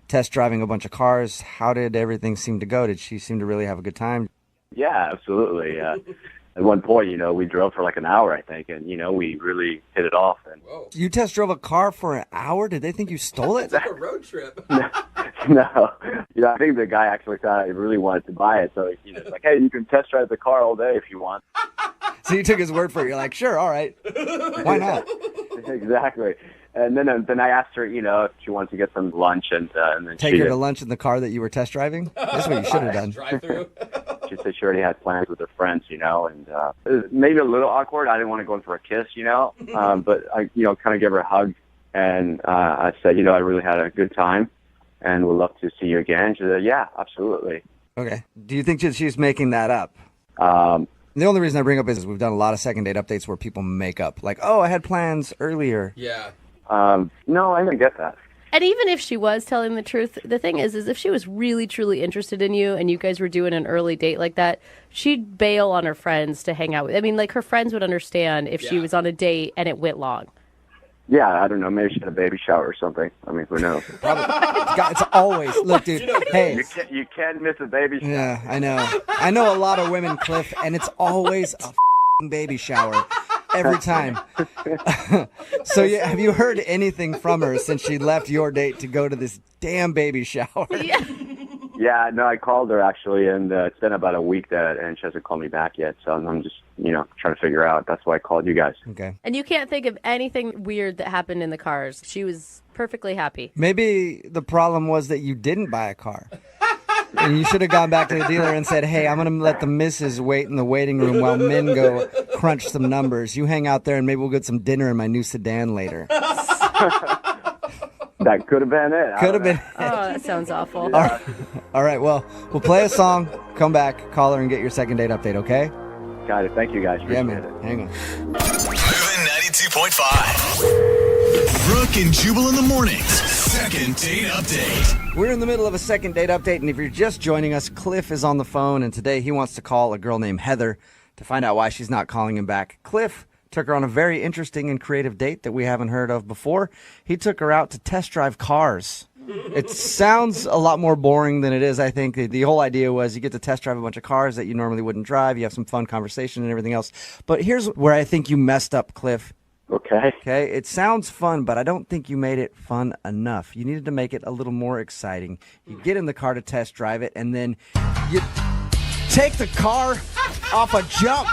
S3: test driving a bunch of cars, how did everything seem to go? Did she seem to really have a good time?
S14: Yeah, absolutely. At one point, we drove for like an hour, I think, and, we really hit it off. And
S3: You test drove a car for an hour? Did they think you stole it?
S6: It's like a road trip.
S14: No. I think the guy actually thought I really wanted to buy it. So, it's like, hey, you can test drive the car all day if you want.
S3: So you took his word for it. You're like, sure, all right. Why not?
S14: Exactly. And then I asked her, if she wanted to get some lunch, and then
S3: Take her to lunch in the car that you were test driving? That's what you should have done.
S6: Drive through.
S14: She said she already had plans with her friends, and it was maybe a little awkward. I didn't want to go in for a kiss, but I, kind of gave her a hug, and I said, I really had a good time, and would love to see you again. She said, yeah, absolutely.
S3: Okay. Do you think that she's making that up? The only reason I bring up is we've done a lot of second date updates where people make up. Like, oh, I had plans earlier.
S6: Yeah.
S14: No, I didn't get that.
S4: And even if she was telling the truth, the thing is if she was really, truly interested in you and you guys were doing an early date like that, she'd bail on her friends to hang out with. I mean, like, her friends would understand if she was on a date and it went long.
S14: Yeah, I don't know. Maybe she had a baby shower or something. I mean, who knows?
S3: It's always, look, dude, hey.
S14: You can't miss a baby shower.
S3: Yeah, I know. I know a lot of women, Cliff, and it's always a baby shower. Every time. So have you heard anything from her since she left your date to go to this damn baby shower?
S14: Yeah, no, I called her actually, and it's been about a week and she hasn't called me back yet. So I'm just, trying to figure out. That's why I called you guys.
S3: Okay.
S4: And you can't think of anything weird that happened in the cars. She was perfectly happy.
S3: Maybe the problem was that you didn't buy a car. And you should have gone back to the dealer and said, hey, I'm going to let the missus wait in the waiting room while men go crunch some numbers. You hang out there and maybe we'll get some dinner in my new sedan later.
S14: That could have been it.
S4: Could have been. Oh, that sounds awful.
S3: Yeah. All right, well, we'll play a song, come back, call her, and get your second date update, okay?
S14: Got it. Thank you, guys.
S3: Yeah, man. Hang on.
S2: Moving 92.5. Brooke and Jubal in the mornings. Second date update.
S3: We're in the middle of a second date update, and if you're just joining us, Cliff is on the phone, and today he wants to call a girl named Heather to find out why she's not calling him back. Cliff took her on a very interesting and creative date that we haven't heard of before. He took her out to test drive cars. It sounds a lot more boring than it is, I think. The whole idea was you get to test drive a bunch of cars that you normally wouldn't drive. You have some fun conversation and everything else. But here's where I think you messed up, Cliff.
S14: Okay.
S3: It sounds fun, but I don't think you made it fun enough. You needed to make it a little more exciting. You get in the car to test drive it, and then you take the car off a jump.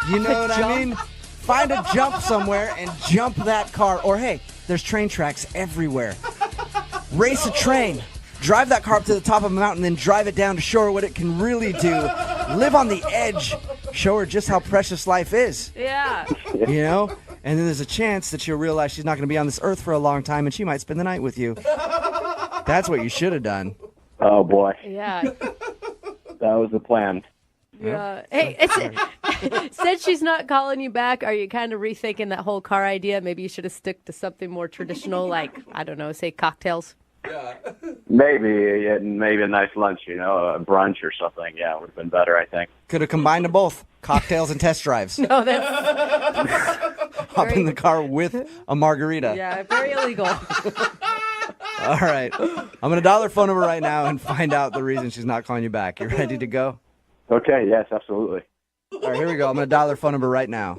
S3: You know what I mean? Find a jump somewhere and jump that car. Or, hey, there's train tracks everywhere. Race a train. Drive that car up to the top of a mountain, then drive it down to show her what it can really do. Live on the edge. Show her just how precious life is.
S4: Yeah.
S3: You know? And then there's a chance that she'll realize she's not going to be on this earth for a long time, and she might spend the night with you. That's what you should have done.
S14: Oh, boy.
S4: Yeah.
S14: That was the plan.
S4: Yeah. Hey, since she's not calling you back, are you kind of rethinking that whole car idea? Maybe you should have stuck to something more traditional, like, I don't know, say cocktails.
S14: Maybe a nice lunch, a brunch or something. Yeah, would have been better, I think.
S3: Could have combined them both, cocktails and test drives.
S4: No, that's...
S3: Hop in the car with a margarita.
S4: Yeah, very illegal.
S3: All right. I'm going to dial her phone number right now and find out the reason she's not calling you back. You ready to go?
S14: Okay, yes, absolutely.
S3: All right, here we go. I'm going to dial her phone number right now.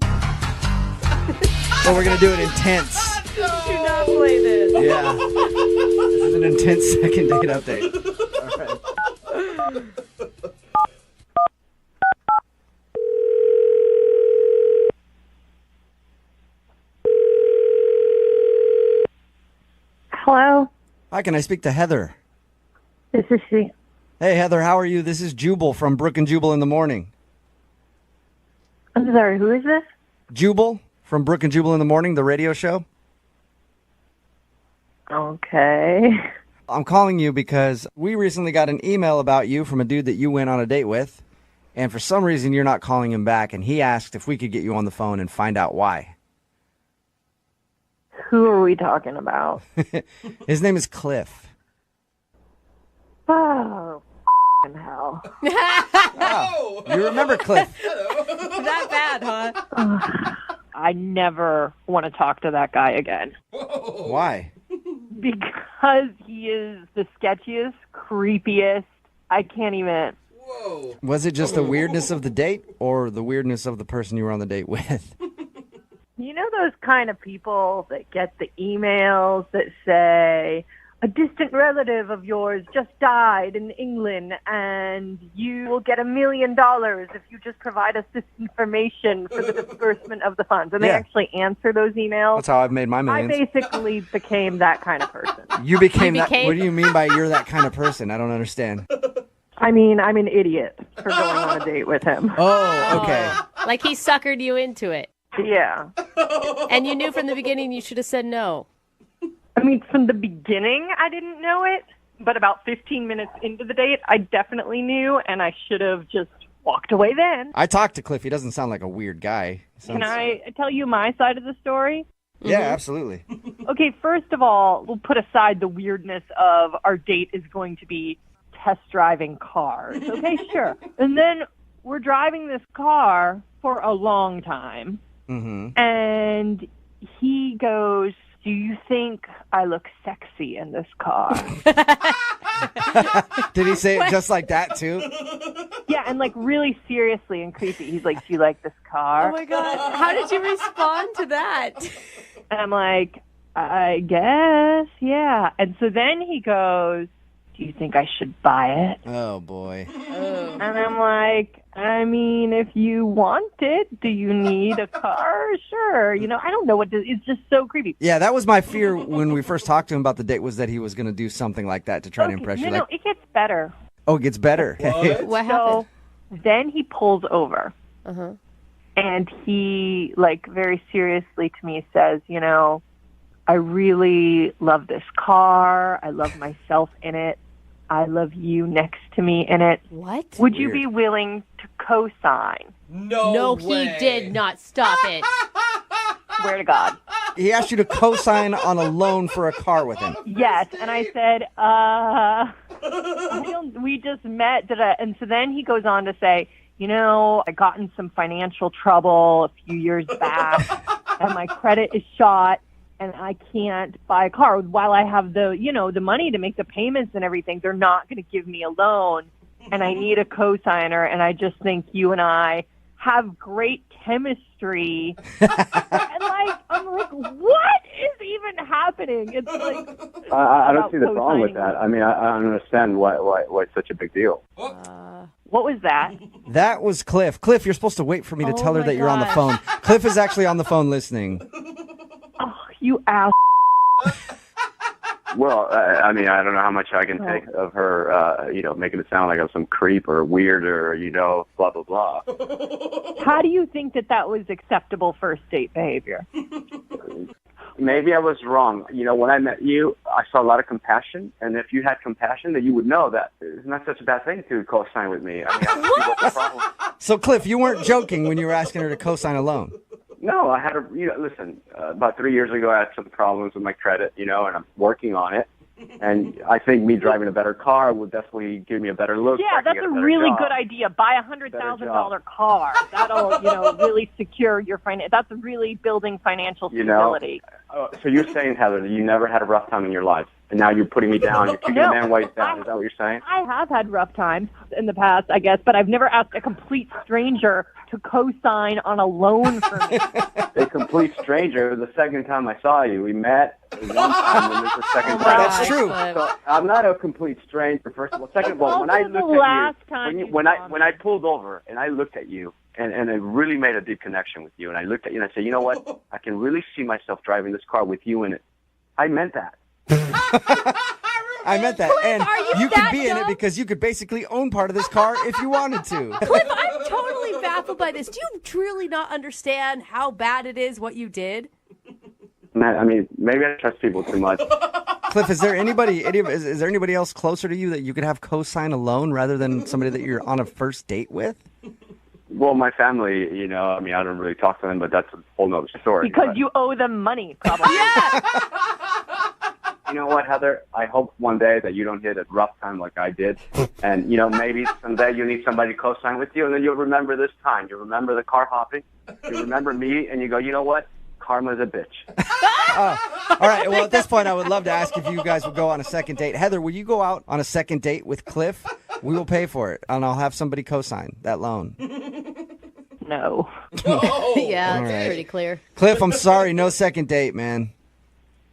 S3: So we're going to do it intense.
S4: Do not play this.
S3: Yeah. This is an intense second date update. All right.
S7: Hello?
S3: Hi, can I speak to Heather?
S7: This is she.
S3: Hey, Heather, how are you? This is Jubal from Brooke and Jubal in the Morning.
S7: I'm sorry, who is this?
S3: Jubal from Brooke and Jubal in the Morning, the radio show.
S7: Okay.
S3: I'm calling you because we recently got an email about you from a dude that you went on a date with, and for some reason you're not calling him back, and he asked if we could get you on the phone and find out why.
S7: Who are we talking about?
S3: His name is Cliff.
S7: Oh, hell.
S3: Wow. You remember Cliff.
S4: That bad, huh?
S7: I never want to talk to that guy again.
S3: Why?
S7: Because he is the sketchiest, creepiest. I can't even.
S6: Whoa.
S3: Was it just the weirdness of the date or the weirdness of the person you were on the date with?
S7: You know those kind of people that get the emails that say, a distant relative of yours just died in England and you will get $1 million if you just provide us this information for the disbursement of the funds. And they actually answer those emails.
S3: That's how I've made my millions.
S7: I basically became that kind of person.
S3: You became that? What do you mean by you're that kind of person? I don't understand.
S7: I mean, I'm an idiot for going on a date with him.
S3: Oh, okay.
S4: Like he suckered you into it.
S7: Yeah.
S4: And you knew from the beginning you should have said no.
S7: I mean, from the beginning, I didn't know it, but about 15 minutes into the date, I definitely knew, and I should have just walked away then.
S3: I talked to Cliff. He doesn't sound like a weird guy.
S7: Can I tell you my side of the story?
S3: Yeah, absolutely.
S7: Okay, first of all, we'll put aside the weirdness of our date is going to be test driving cars. Okay, sure. And then we're driving this car for a long time, and he goes, do you think I look sexy in this car?
S3: Did he say it just like that, too?
S7: Yeah, and like really seriously and creepy. He's like, do you like this car?
S4: Oh, my God. How did you respond to that?
S7: And I'm like, I guess, yeah. And so then he goes, do you think I should buy it?
S3: Oh, boy.
S7: And I'm like, I mean, if you want it, do you need a car? Sure. I don't know what to, it's just so creepy.
S3: Yeah, that was my fear when we first talked to him about the date, was that he was going to do something like that to try to impress you.
S7: No, it gets better.
S3: Oh, it gets better.
S4: What happened?
S7: So then he pulls over. And he, very seriously to me says, I really love this car. I love myself in it. I love you next to me in it.
S4: What?
S7: Would you be willing to co-sign?
S4: No,
S6: way.
S4: he did not. Stop it.
S7: Swear to God.
S3: He asked you to co-sign on a loan for a car with him.
S7: Yes, and I said, we just met. And so then he goes on to say, I got in some financial trouble a few years back, and my credit is shot. And I can't buy a car while I have the money to make the payments and everything. They're not going to give me a loan, and I need a co-signer. And I just think you and I have great chemistry. And I'm like, what is even happening? It's like
S14: I don't see the problem with that. I mean, I don't understand why it's such a big deal.
S7: What was that?
S3: That was Cliff. Cliff, you're supposed to wait for me to tell her that you're on the phone. Cliff is actually on the phone listening.
S7: You ass.
S14: Well, I mean, I don't know how much I can take of her, making it sound like I'm some creep or weird or, blah, blah, blah.
S11: How do you think that was acceptable first date behavior?
S14: Maybe I was wrong. When I met you, I saw a lot of compassion. And if you had compassion, then you would know that it's not such a bad thing to co-sign with me. I mean, I don't see what's the problem.
S3: So, Cliff, you weren't joking when you were asking her to co-sign a loan.
S14: No, I had listen, about 3 years ago, I had some problems with my credit, and I'm working on it. And I think me driving a better car would definitely give me a better look.
S11: Yeah, that's a really good idea. Buy a $100,000 car. That'll, really secure your finance. That's really building financial stability.
S14: So you're saying, Heather, that you never had a rough time in your life, and now you're putting me down. You're kicking a man ways down. Is that what you're saying?
S11: I have had rough times in the past, I guess, but I've never asked a complete stranger to co-sign on a loan for me.
S14: A complete stranger. The second time I saw you, we met one time, and this is the second time.
S3: That's true.
S14: So I'm not a complete stranger. First of all, second of all, when I looked at you, when I pulled over and I looked at you, and I really made a deep connection with you, and I looked at you and I said, you know what? I can really see myself driving this car with you in it. I meant that.
S3: I meant that.
S4: Cliff,
S3: and
S4: you
S3: could
S4: that
S3: be in it
S4: dumb?
S3: because you could basically own part of this car if you wanted to.
S4: Cliff, I'm totally baffled by this. Do you truly not understand how bad it is what you did?
S14: I mean, maybe I trust people too much.
S3: Cliff, is there anybody else closer to you that you could have co-sign a loan rather than somebody that you're on a first date with?
S14: Well, my family, I don't really talk to them, but that's a whole nother story.
S11: Because you owe them money, probably.
S4: Yeah.
S14: You know what, Heather? I hope one day that you don't hit a rough time like I did. And, maybe someday you need somebody to co-sign with you, and then you'll remember this time. You'll remember the car hopping. You'll remember me, and you go, you know what? Karma's a bitch.
S3: All right. Well, at this point, I would love to ask if you guys would go on a second date. Heather, will you go out on a second date with Cliff? We will pay for it, and I'll have somebody co-sign that loan.
S11: No.
S4: Yeah, that's
S3: right.
S4: pretty clear.
S3: Cliff, I'm sorry. No second date, man.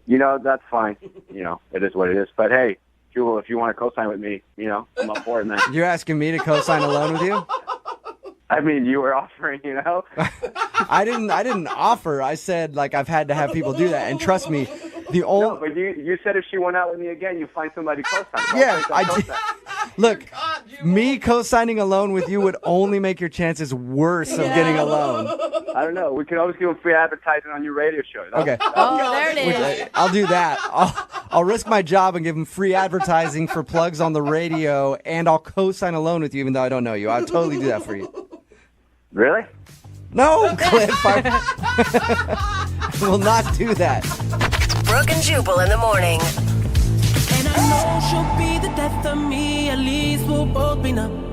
S14: That's fine. It is what it is. But, hey, Jubal, if you want to co-sign with me, I'm up for it, man.
S3: You're asking me to co-sign a loan with you?
S14: I mean, you were offering,
S3: I didn't offer. I said, I've had to have people do that. And trust me,
S14: No, but you said if she went out with me again, you find somebody co-sign.
S3: Yeah, I did. Look, me co-signing a loan with you would only make your chances worse of getting a loan.
S14: I don't know. We can always give them free advertising on your radio show.
S3: Okay.
S4: Oh, there it is.
S3: I'll do that. I'll risk my job and give them free advertising for plugs on the radio, and I'll co-sign a loan with you even though I don't know you. I'll totally do that for you.
S14: Really?
S3: No, Cliff. I will not do that.
S8: Brooke and Jubal in the morning.
S15: And I know she'll be the death of me. At least we'll both be numb.